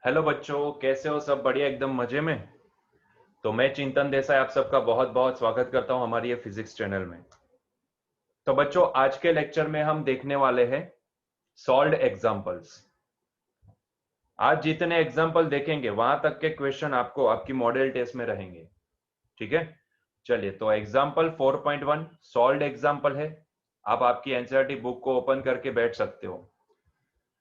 Hello बच्चों, कैसे हो? सब बढ़िया, एकदम मजे में। तो मैं चिंतन देसाई आप सबका बहुत बहुत स्वागत करता हूं हमारी ये फिजिक्स चैनल में। तो बच्चों, आज के लेक्चर में हम देखने वाले हैं सॉल्व्ड एग्जांपल्स। आज जितने एग्जांपल देखेंगे वहां तक के क्वेश्चन आपको आपकी मॉडल टेस्ट में रहेंगे। ठीक है, चलिए। तो एग्जांपल 4.1 सॉल्व्ड एग्जांपल है। आप आपकी एनसीईआरटी बुक को ओपन करके बैठ सकते हो।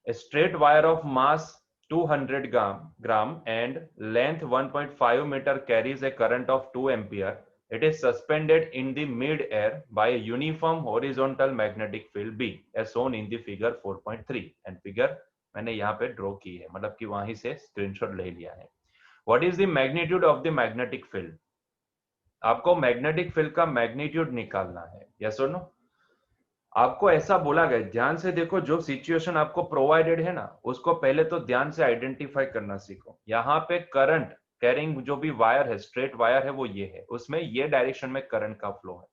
A straight wire of mass 200 gram and length 1.5 meter carries a current of 2 ampere. It is suspended in the mid-air by a uniform horizontal magnetic field B, as shown in the figure 4.3. And figure मैंने यहाँ पे draw की है, मतलब कि वहीं से screenshot ले लिया है। What is the magnitude of the magnetic field? आपको मैग्नेटिक फील्ड का मैग्नीट्यूड निकालना है। यस और नो? आपको ऐसा बोला गया, ध्यान से देखो, जो सिचुएशन आपको प्रोवाइडेड है ना, उसको पहले तो ध्यान से आइडेंटिफाई करना सीखो। यहाँ पे करंट कैरिंग जो भी वायर है, स्ट्रेट वायर है, वो ये है, उसमें ये डायरेक्शन में करंट का फ्लो है।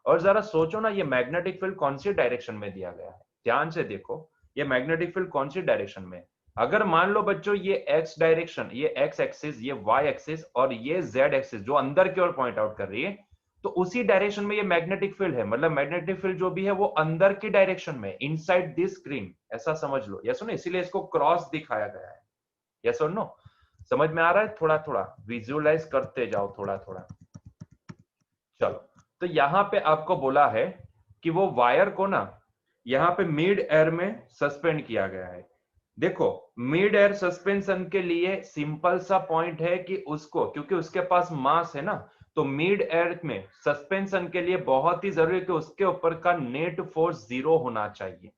और जरा सोचो ना, ये मैग्नेटिक फील्ड कौन सी डायरेक्शन में दिया गया है? ध्यान से देखो, ये मैग्नेटिक फील्ड कौन सी डायरेक्शन में है। अगर मान लो बच्चों, ये एक्स डायरेक्शन, ये एक्स एक्सिस, ये वाई एक्सिस और ये जेड एक्सिस जो अंदर की ओर पॉइंट आउट कर रही है, तो उसी डायरेक्शन में ये मैग्नेटिक फील्ड है। मतलब मैग्नेटिक फील्ड जो भी है वो अंदर की डायरेक्शन में, इनसाइड दिस स्क्रीन, ऐसा समझ लो। यस और नो? इसीलिए इसको क्रॉस दिखाया गया है। यस और नो? समझ में आ रहा है? थोड़ा थोड़ा विजुअलाइज करते जाओ, थोड़ा थोड़ा। चलो, तो यहां पे आपको बोला है कि वो वायर को ना यहां पे मिड एयर में सस्पेंड किया गया है। देखो, मिड एयर सस्पेंशन के लिए सिंपल सा पॉइंट है कि उसको, क्योंकि उसके पास मास है ना, तो मिड एयर में सस्पेंशन के लिए बहुत ही जरूरी है कि उसके ऊपर का नेट फोर्स जीरो होना चाहिए।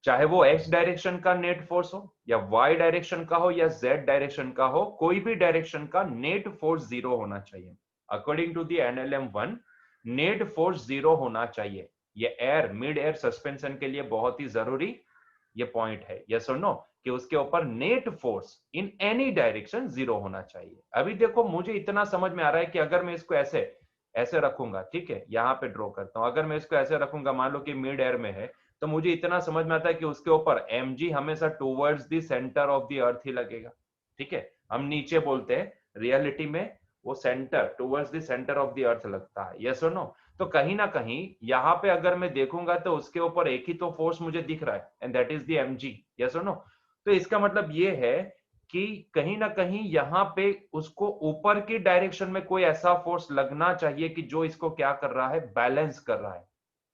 चाहे वो एक्स डायरेक्शन का नेट फोर्स हो या वाई डायरेक्शन का हो या जेड डायरेक्शन का हो, कोई भी डायरेक्शन का नेट फोर्स जीरो होना चाहिए। According to the NLM 1, net force zero होना चाहिए। ये एयर, मिड एयर सस्पेंशन के लिए बहुत ही जरूरी ये पॉइंट है। यस और नो? कि उसके ऊपर net force in any direction zero होना चाहिए। अभी देखो, मुझे इतना समझ में आ रहा है कि अगर मैं इसको ऐसे ऐसे रखूंगा, ठीक है, यहां पे ड्रॉ करता हूं, अगर मैं इसको ऐसे रखूंगा, मान लो कि मिड एयर में है, तो मुझे इतना समझ में आता है कि उसके ऊपर mg हमेशा towards the centre of the earth ही लगेगा। ठीक है, हम नीचे बोलते हैं, रियलिटी में वो centre, towards the centre of the अर्थ लगता है। यस और नो? तो कहीं ना कहीं यहाँ पे अगर मैं देखूंगा तो उसके ऊपर एक ही तो फोर्स मुझे दिख रहा है, and that is the mg। Yes और नो? तो इसका मतलब ये है कि कहीं ना कहीं यहाँ पे उसको ऊपर की डायरेक्शन में कोई ऐसा फोर्स लगना चाहिए कि जो इसको क्या कर रहा है, बैलेंस कर रहा है।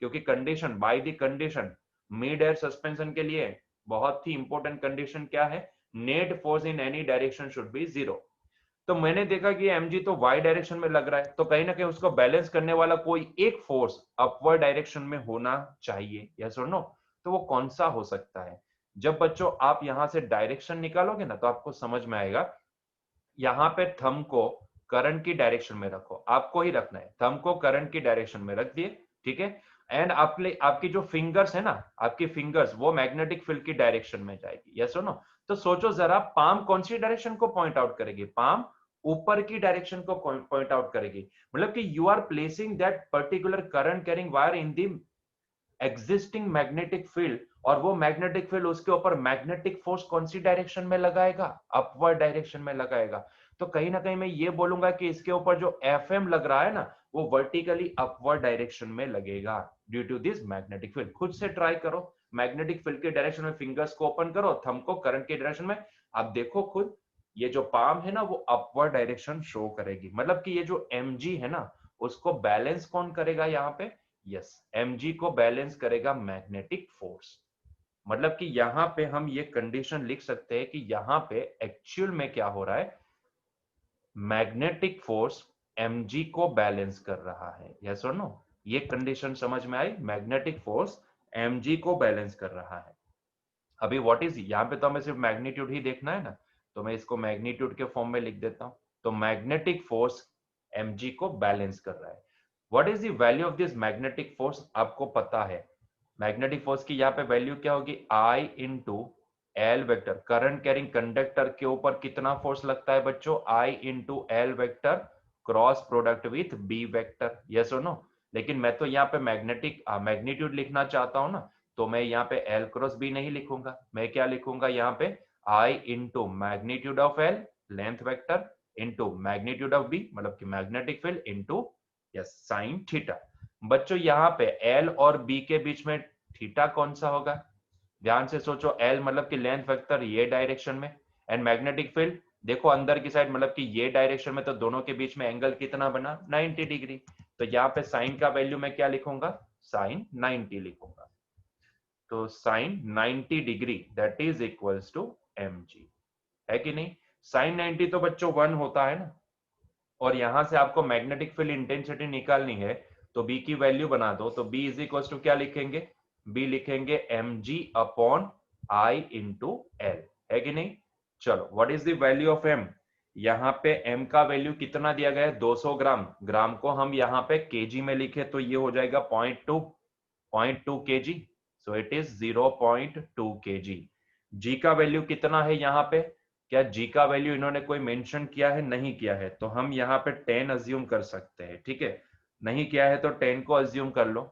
क्योंकि condition, by the condition, mid air suspension के लिए बहुत ही इंपॉर्टेंट कंडीशन क्या है? Net force in any direction should be zero. तो मैंने देखा कि mg तो y डायरेक्शन में लग रहा है, तो कहीं ना कहीं उसको बैलेंस करने वाला कोई एक फोर्स अपवर्ड डायरेक्शन में होना चाहिए। यस और नो? तो वो कौन सा हो सकता है? जब बच्चों आप यहां से डायरेक्शन निकालोगे ना, तो आपको समझ में आएगा। यहाँ पे थंब को करंट की डायरेक्शन में रखो, आपको ही रखना है, थंब को करंट की डायरेक्शन में रख दिए। ठीक है, एंड आपकी जो फिंगर्स है ना, आपकी फिंगर्स वो मैग्नेटिक फील्ड की डायरेक्शन में जाएगी। यस और नो? तो सोचो जरा, पाम कौन सी डायरेक्शन को पॉइंट आउट करेगी? पाम ऊपर की डायरेक्शन को पॉइंट आउट करेगी। मतलब कि you are placing that particular current carrying wire in the existing magnetic field, और वो मैग्नेटिक फील्ड उसके ऊपर मैग्नेटिक फोर्स कौन सी डायरेक्शन में लगाएगा? अपवर्ड डायरेक्शन में लगाएगा। तो कहीं ना कहीं मैं ये बोलूंगा कि इसके ऊपर जो एफएम लग रहा है ना, वो वर्टिकली अपवर्ड डायरेक्शन में लगेगा due to this magnetic field. खुद से ट्राई करो, मैग्नेटिक फील्ड के डायरेक्शन में फिंगर्स को ओपन करो, थंब को करंट के डायरेक्शन में, आप देखो खुद, ये जो पाम है ना वो अपवर्ड डायरेक्शन शो करेगी। मतलब कि ये जो mg है ना, उसको बैलेंस कौन करेगा यहाँ पे? यस, mg को बैलेंस करेगा मैग्नेटिक फोर्स। मतलब कि यहां पे हम ये कंडीशन लिख सकते हैं कि यहां पे एक्चुअल में क्या हो रहा है, मैग्नेटिक फोर्स mg को बैलेंस कर रहा है। यस और नो? ये कंडीशन समझ में आई? मैग्नेटिक फोर्स mg को बैलेंस कर रहा है। अभी व्हाट इज, यहां पे तो हमें सिर्फ मैग्नीट्यूड ही देखना है ना, तो मैं इसको मैग्नीट्यूड के फॉर्म में लिख देता हूं। तो मैग्नेटिक फोर्स mg को बैलेंस कर रहा है। What is the value of this magnetic force? आपको पता है मैग्नेटिक फोर्स की यहाँ पे वैल्यू क्या होगी? I into L vector. Current carrying conductor के ऊपर कितना फोर्स लगता है बच्चों? I into L vector cross product with B vector. Yes और नो? लेकिन मैं तो यहाँ पे मैग्नेटिक मैग्नीट्यूड लिखना चाहता हूं ना, तो मैं यहाँ पे एल क्रॉस बी नहीं लिखूंगा, मैं क्या लिखूंगा यहाँ पे? I into magnitude of L length vector into magnitude of B मतलब कि magnetic field into yes sine theta. बच्चों यहाँ पे एल और बी के बीच में थीटा कौन सा होगा? ध्यान से सोचो, एल मतलब कि लेंथ वेक्टर ये डायरेक्शन में, एंड मैग्नेटिक फील्ड देखो अंदर की साइड मतलब कि ये डायरेक्शन में, तो दोनों के बीच में एंगल कितना बना? 90 डिग्री। तो यहाँ पे साइन का वैल्यू मैं क्या लिखूंगा? साइन 90 लिखूंगा। तो sine 90 degree that is equals to mg, है कि नहीं? साइन 90 तो बच्चों 1 होता है ना, और यहां से आपको मैग्नेटिक फील्ड इंटेंसिटी निकालनी है, तो बी की वैल्यू बना दो। तो बी इज इक्वल्स टू क्या लिखेंगे? बी लिखेंगे mg upon I into L, है कि नहीं? चलो, what is the value of m? यहाँ पे m का वैल्यू कितना दिया गया है? 200 ग्राम। ग्राम को हम यहाँ पे केजी में लिखे तो ये हो जाएगा 0.2 kg, so it is 0.2 kg। g का वैल्यू कितना है यहाँ पे? क्या g का वैल्यू इन्होंने कोई मेंशन किया है? नहीं किया है, तो हम यहाँ पे 10 अज्यूम कर सकते हैं, ठीक है? नहीं किया है तो 10 को अज्यूम कर लो।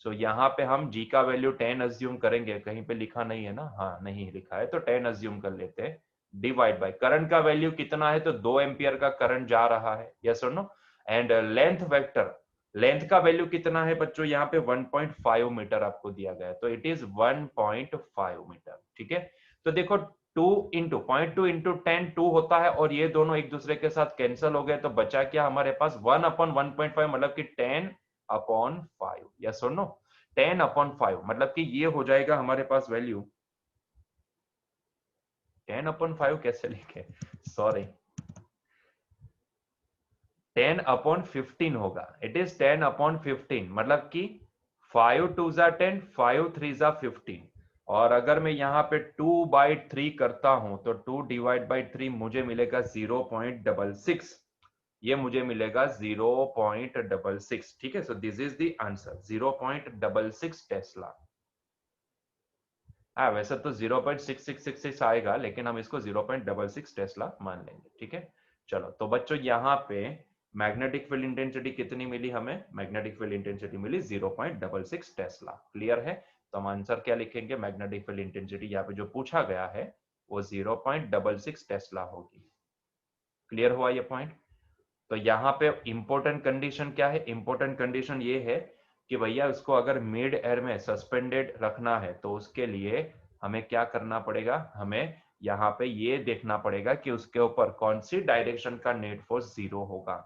सो यहाँ पे हम g का वैल्यू 10 अज्यूम करेंगे। कहीं पे लिखा नहीं है ना? हाँ, नहीं लिखा है, तो 10 अज्यूम कर लेते हैं। डिवाइड बाय करंट का वैल्यू कितना है? तो 2 एम्पियर का करंट जा रहा है, यस और no? And length vector, length का वैल्यू कितना है बच्चों? यहाँ पे 1.5 मीटर आपको दिया गया है, तो इट इज 1.5 मीटर, ठीक है? तो देखो 2 इंटू 0.2 इंटू 10 2 होता है, और ये दोनों एक दूसरे के साथ कैंसिल हो गए, तो बचा क्या हमारे पास? 1 अपॉन 1.5 मतलब कि 10 अपॉन 5, यस और नो? 10 अपॉन 5 मतलब कि ये हो जाएगा हमारे पास वैल्यू 10 अपॉन 5 कैसे लिखे? सॉरी, 10 अपॉन 15 होगा। इट इज 10 अपॉन 15 मतलब कि 5 2 जा 10, 5 3 जा 15। और अगर मैं यहाँ पे 2/3 करता हूं तो 2 डिवाइड बाई 3 मुझे मिलेगा 0.66, ये मुझे मिलेगा 0.66, ठीक है? So this is the answer, 0.66 Tesla. हाँ, वैसे तो 0.6666 आएगा, लेकिन हम इसको 0.66 टेस्ला मान लेंगे, ठीक है? चलो, तो बच्चों यहाँ पे मैग्नेटिक फील्ड इंटेंसिटी कितनी मिली हमें? मैग्नेटिक फील्ड इंटेंसिटी मिली 0.66 टेस्ला। क्लियर है? तो हम आंसर क्या लिखेंगे? मैग्नेटिक फील्ड इंटेंसिटी यहाँ पे जो पूछा गया है वो 0.66 टेस्ला होगी। क्लियर हुआ ये पॉइंट? तो यहाँ पे इंपॉर्टेंट कंडीशन क्या है? इंपॉर्टेंट कंडीशन ये है कि भैया उसको अगर मिड एयर में सस्पेंडेड रखना है तो उसके लिए हमें क्या करना पड़ेगा? हमें यहाँ पे ये देखना पड़ेगा कि उसके ऊपर कौन सी डायरेक्शन का नेट फोर्स 0 होगा।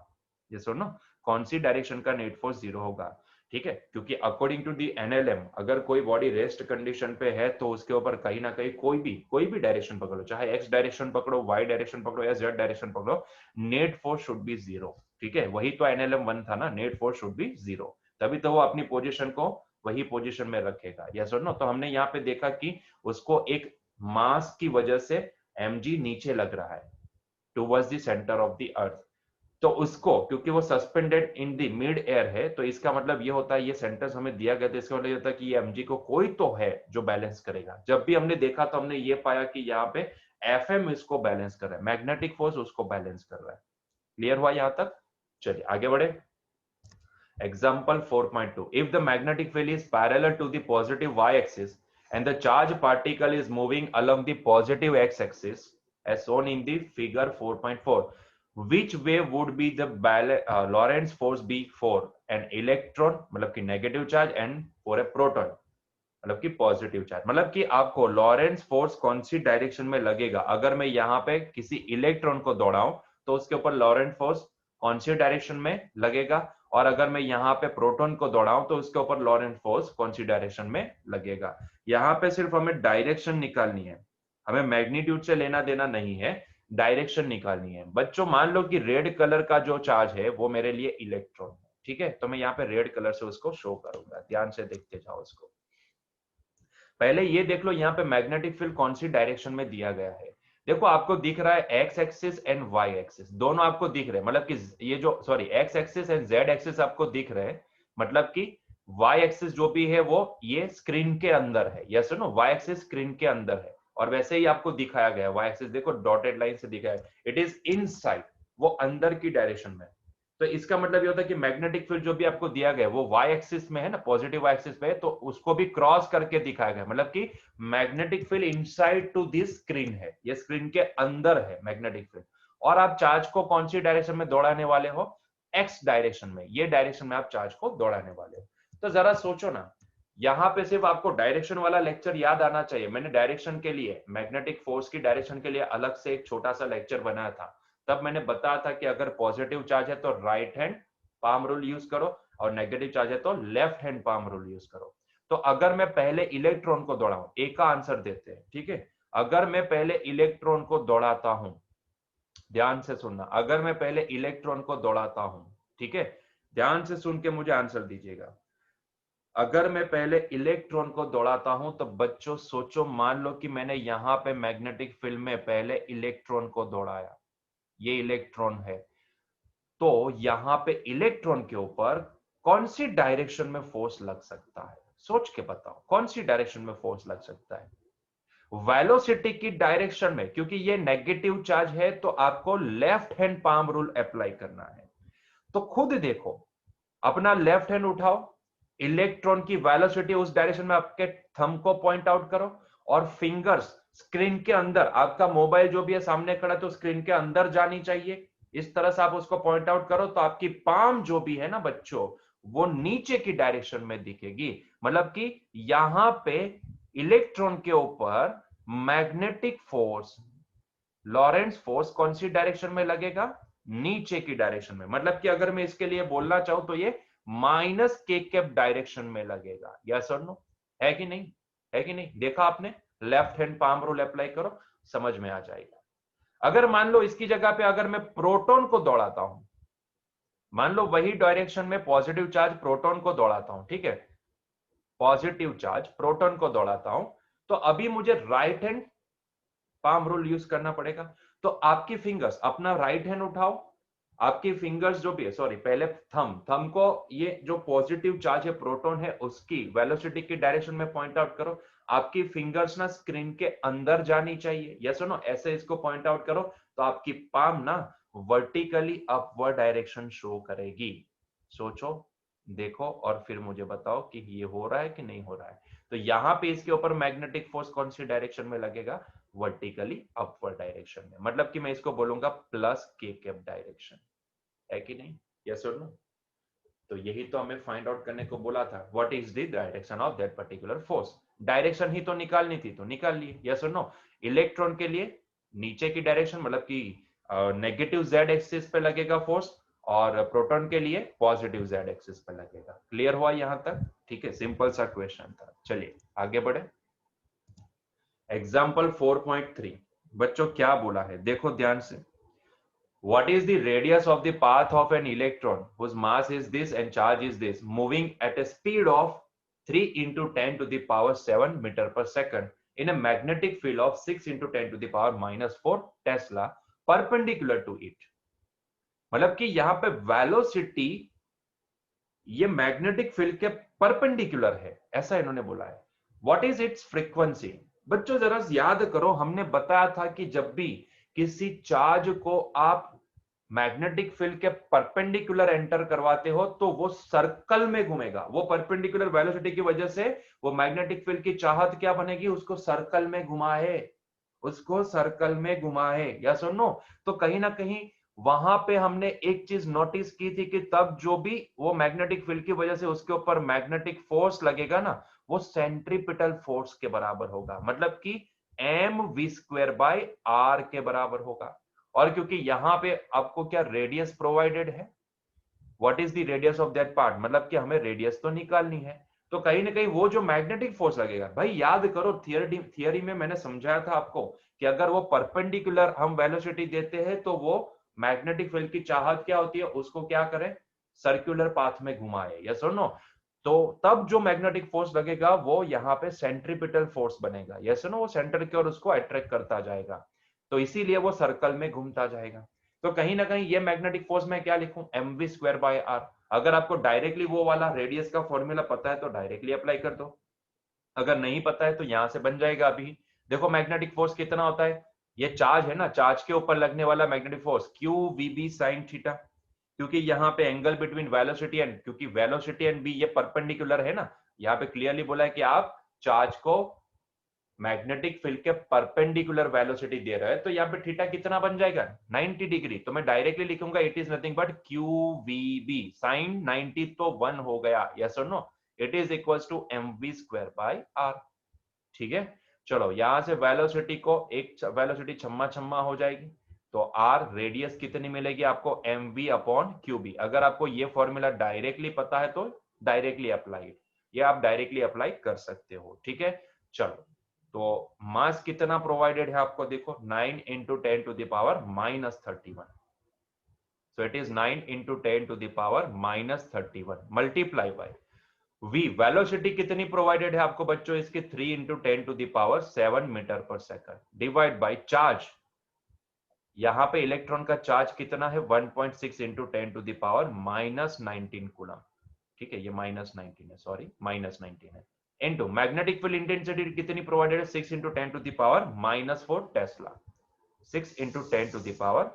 ये सुनो, कौन सी डायरेक्शन का नेट फोर्स 0 होगा, ठीक है? क्योंकि अकॉर्डिंग टू दी एनएलएम अगर कोई बॉडी रेस्ट कंडीशन पे है तो उसके ऊपर कहीं ना कहीं कोई भी डायरेक्शन पकड़ो, चाहे एक्स डायरेक्शन पकड़ो, वाई डायरेक्शन पकड़ो या जेड डायरेक्शन पकड़ो, नेट फोर्स शुड बी 0, ठीक है? वही तो एनएलएम 1 था ना, नेट फोर्स शुड बी 0, तभी तो वो अपनी पोजीशन को वही पोजीशन में रखेगा, यस और नो? तो हमने यहाँ पे देखा कि उसको एक मास की वजह से mg नीचे लग रहा है towards the centre of the अर्थ, तो उसको क्योंकि वो suspended in the mid air है, तो इसका मतलब ये होता है, ये सेंटेंस हमें दिया गया था, इसका मतलब ये होता है कि ये mg को कोई तो है जो बैलेंस करेगा। जब भी हमने देखा तो हमने ये पाया कि यहाँ पे fm इसको बैलेंस कर रहा है, मैग्नेटिक फोर्स उसको बैलेंस कर रहा है। क्लियर हुआ यहां तक? चलिए आगे बढ़े। Example 4.2. If the magnetic field is parallel to the positive y-axis and the charge particle is moving along the positive x-axis as shown in the figure 4.4, which way would be the Lorentz force be for an electron मतलब कि negative charge and for a proton मतलब कि positive charge? मतलब कि आपको Lawrence force कौन सी direction में लगेगा? अगर मैं यहाँ पे किसी इलेक्ट्रॉन को दौड़ाऊं तो उसके ऊपर लॉरेंस फोर्स कौन सी डायरेक्शन में लगेगा, और अगर मैं यहाँ पे प्रोटॉन को दौड़ाऊं तो उसके ऊपर लॉरेंस फोर्स कौन सी डायरेक्शन में लगेगा? यहाँ पे सिर्फ हमें डायरेक्शन निकालनी है, हमें मैग्नीट्यूड से लेना देना नहीं है, डायरेक्शन निकालनी है। बच्चों मान लो कि रेड कलर का जो चार्ज है वो मेरे लिए इलेक्ट्रॉन है, ठीक है? तो मैं यहाँ पे रेड कलर से उसको शो करूंगा, ध्यान से देखते जाओ उसको। पहले ये देख लो यहाँ पे मैग्नेटिक फील्ड कौन सी डायरेक्शन में दिया गया है। देखो आपको दिख रहा है X axis and Y axis, दोनों आपको दिख रहे हैं, मतलब कि ये जो sorry X axis and Z axis आपको दिख रहे हैं, मतलब कि वाई एक्सिस जो भी है वो ये स्क्रीन के अंदर है, yes no? Y axis screen के अंदर है, और वैसे ही आपको दिखाया गया वाई एक्सिस देखो डॉटेड लाइन से दिखाया है, इट इज इनसाइड, वो अंदर की डायरेक्शन में। तो इसका मतलब ये होता है कि मैग्नेटिक फील्ड जो भी आपको दिया गया है वो वाई एक्सिस में है ना, पॉजिटिव वाई एक्सिस पे है, तो उसको भी क्रॉस करके दिखाया गया, मतलब कि magnetic field inside to this screen है, ये स्क्रीन के अंदर है मैग्नेटिक फील्ड। और आप चार्ज को कौन सी डायरेक्शन में दौड़ाने वाले हो? एक्स डायरेक्शन में, ये डायरेक्शन में आप चार्ज को दौड़ाने वाले हो। तो जरा सोचो ना, यहां पे सिर्फ आपको डायरेक्शन वाला लेक्चर याद आना चाहिए। मैंने डायरेक्शन के लिए, मैग्नेटिक फोर्स की डायरेक्शन के लिए अलग से एक छोटा सा लेक्चर बनाया था। तब मैंने बताया था कि अगर पॉजिटिव चार्ज है तो right hand palm rule use करो, और नेगेटिव चार्ज है तो left hand palm rule use करो। तो अगर मैं पहले इलेक्ट्रॉन को दौड़ाऊं, एक का आंसर देते हैं, ठीक है? अगर मैं पहले इलेक्ट्रॉन को दौड़ाता हूं, ध्यान से सुनना, अगर मैं पहले इलेक्ट्रॉन को दौड़ाता हूं, ठीक है, ध्यान से सुन के मुझे आंसर दीजिएगा। अगर मैं पहले इलेक्ट्रॉन को दौड़ाता हूं तो बच्चों सोचो, मान लो कि मैंने यहां पे मैग्नेटिक फील्ड में पहले इलेक्ट्रॉन को दौड़ाया, ये इलेक्ट्रॉन है, तो यहां पे इलेक्ट्रॉन के ऊपर कौन सी डायरेक्शन में फोर्स लग सकता है? सोच के बताओ, कौन सी डायरेक्शन में फोर्स लग सकता है? वेलोसिटी की डायरेक्शन में, क्योंकि ये नेगेटिव चार्ज है तो आपको left hand palm rule apply करना है। तो खुद देखो, अपना लेफ्ट हैंड उठाओ, इलेक्ट्रॉन की वेलोसिटी उस डायरेक्शन में आपके थंब को पॉइंट आउट करो, और फिंगर्स स्क्रीन के अंदर, आपका मोबाइल जो भी है सामने खड़ा तो स्क्रीन के अंदर जानी चाहिए, इस तरह से आप उसको पॉइंट आउट करो, तो आपकी पाम जो भी है ना बच्चों, वो नीचे की डायरेक्शन में दिखेगी। मतलब कि यहां पे इलेक्ट्रॉन के ऊपर मैग्नेटिक फोर्स, लॉरेंस फोर्स कौन सी डायरेक्शन में लगेगा? नीचे की डायरेक्शन में। मतलब कि अगर मैं इसके लिए बोलना चाहूं तो ये माइनस के कैप डायरेक्शन में लगेगा। यस और नो? है कि नहीं? है कि नहीं? देखा आपने? Left hand palm rule apply करो, समझ में आ जाएगा। अगर मान लो इसकी जगह पे अगर मैं प्रोटॉन को दौड़ाता हूं, मान लो वही डायरेक्शन में पॉजिटिव चार्ज प्रोटॉन को दौड़ाता हूं, ठीक है, पॉजिटिव चार्ज प्रोटॉन को दौड़ाता हूं, तो अभी मुझे right hand palm rule use करना पड़ेगा। तो आपकी फिंगर्स, अपना राइट हैंड उठाओ, आपकी फिंगर्स जो भी है, सॉरी पहले थंब को, ये जो पॉजिटिव चार्ज है प्रोटॉन है उसकी वेलोसिटी की डायरेक्शन में पॉइंट आउट करो। आपकी फिंगर्स ना स्क्रीन के अंदर जानी चाहिए, यस और नो? ऐसे इसको पॉइंट आउट करो तो आपकी पाम ना वर्टिकली अपवर्ड डायरेक्शन शो करेगी। सोचो, देखो, और फिर मुझे बताओ कि ये हो रहा है कि नहीं हो रहा है। तो यहां पे इसके ऊपर मैग्नेटिक फोर्स कौन सी डायरेक्शन में लगेगा? वर्टिकली अपवर्ड डायरेक्शन में। मतलब कि मैं इसको बोलूंगा प्लस के कैप डायरेक्शन। है कि नहीं? यस और नो? तो यही तो हमें फाइंड आउट करने को बोला था, what is the direction of that particular force. Direction ही तो निकालनी थी, तो निकाल लिए। यस और नो? इलेक्ट्रॉन के लिए नीचे की डायरेक्शन, मतलब कि नेगेटिव जेड एक्सिस पे लगेगा फोर्स, और प्रोटॉन के लिए पॉजिटिव जेड एक्सिस पे लगेगा। क्लियर हुआ यहां तक? ठीक है, सिंपल सा क्वेश्चन था। चलिए आगे बढ़े। एग्जाम्पल 4.3, बच्चों क्या बोला है देखो ध्यान से। What is the radius of the path of an electron whose mass is this and charge is this, moving at a speed of 3 into 10 to the power 7 meter per second in a magnetic field of 6 into 10 to the power minus 4 Tesla perpendicular to it? मतलब कि यहां पे velocity ये magnetic field के perpendicular है, ऐसा इन्होंने बोला है। What is it's frequency? बच्चों जरा याद करो, हमने बताया था कि जब भी किसी चार्ज को आप मैग्नेटिक फील्ड के परपेंडिकुलर एंटर करवाते हो तो वो सर्कल में घूमेगा। वो परपेंडिकुलर वेलोसिटी की वजह से वो मैग्नेटिक फील्ड की चाहत क्या बनेगी? उसको सर्कल में घुमाए, उसको सर्कल में घुमाए। या सुनो, तो कहीं ना कहीं वहां पे हमने एक चीज नोटिस की थी कि तब जो भी वो मैग्नेटिक फील्ड की वजह से उसके ऊपर मैग्नेटिक फोर्स लगेगा ना, वो सेंट्रीपिटल फोर्स के बराबर होगा, मतलब कि mv² के बराबर होगा। और क्योंकि यहां पे आपको क्या रेडियस प्रोवाइडेड है, what is the radius of that part, मतलब कि हमें रेडियस तो निकालनी है, तो कहीं ना कहीं वो जो मैग्नेटिक फोर्स लगेगा, भाई याद करो थियरी में मैंने समझाया था आपको कि अगर वो परपेंडिकुलर हम वेलोसिटी देते हैं तो वो मैग्नेटिक फील्ड की चाहत क्या होती है, उसको क्या करें? सर्कुलर पाथ में घुमाए। यस और नो? तो तब जो मैग्नेटिक फोर्स लगेगा वो यहाँ पे सेंट्रीपिटल फोर्स बनेगा। यस और नो? वो सेंटर की ओर उसको अट्रैक्ट करता जाएगा, तो इसीलिए वो सर्कल में घूमता जाएगा। तो कहीं ना कहीं ये मैग्नेटिक फोर्स में क्या लिखूं? mv²/r। अगर आपको डायरेक्टली वो वाला रेडियस का फॉर्मूला पता है तो डायरेक्टली अप्लाई कर दो, अगर नहीं पता है तो यहां से बन जाएगा अभी। देखो मैग्नेटिक फोर्स कितना होता है, ये चार्ज है ना, चार्ज के ऊपर लगने वाला magnetic force q vb sin theta. क्योंकि यहाँ पे एंगल बिटवीन वेलोसिटी एंड, क्योंकि वेलोसिटी एंड बी ये परपेंडिकुलर है ना, यहाँ पे क्लियरली बोला है कि आप चार्ज को मैग्नेटिक फील्ड के परपेंडिकुलर वेलोसिटी दे रहे हैं, तो यहाँ पे थीटा कितना बन जाएगा 90 डिग्री। तो मैं डायरेक्टली लिखूंगा it is nothing but Q V B, sine 90 तो 1 हो गया, यस और no, it is equals to M V square by R. ठीक है, चलो यहां से वेलोसिटी को एक वेलोसिटी छम्मा छम्मा हो जाएगी, तो आर रेडियस कितनी मिलेगी आपको m v upon q B. अगर आपको ये फॉर्मूला डायरेक्टली पता है तो डायरेक्टली अप्लाई, ये आप डायरेक्टली अप्लाई कर सकते हो। ठीक है, चलो तो मास कितना प्रोवाइडेड है आपको देखो, 9 into 10 to the power -31, so it is 9 into 10 to the power -31 multiply by v, velocity कितनी प्रोवाइडेड है आपको बच्चों इसके 3 इंटू 10 टू दावर 7 मीटर पर सेकंड, डिवाइड बाय चार्ज, यहां पे इलेक्ट्रॉन का चार्ज कितना है 1.6 इंटू 10 टू दावर -19 कूलम। ठीक है, ये -19 है, सॉरी -19 है, इनटू मैग्नेटिक फील्ड इंटेंसिटी कितनी प्रोवाइडेड है 6 into 10 to the power -4 tesla, 6 into 10 to the power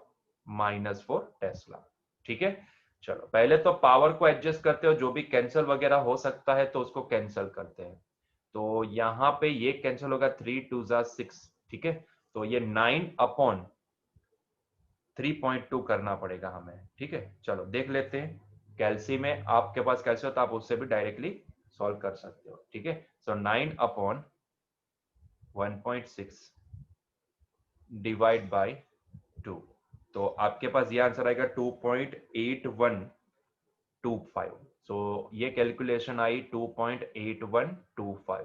-4 tesla. ठीक है, चलो पहले तो पावर को एडजस्ट करते हो, जो भी कैंसिल वगैरह हो सकता है तो उसको कैंसिल करते हैं। तो यहां पे ये कैंसिल होगा, 3 2 6, ठीक है, तो ये 9 अपॉन 3.2 करना पड़ेगा हमें। ठीक है, चलो देख लेते हैं, कैल्सी में आपके पास कैल्सी हो तो आप उससे भी डायरेक्टली सॉल्व कर सकते हो। ठीक है, सो 9 अपॉन 1.6 डिवाइड बाय 2, तो आपके पास ये आंसर आएगा 2.8125। सो ये कैलकुलेशन आई 2.8125।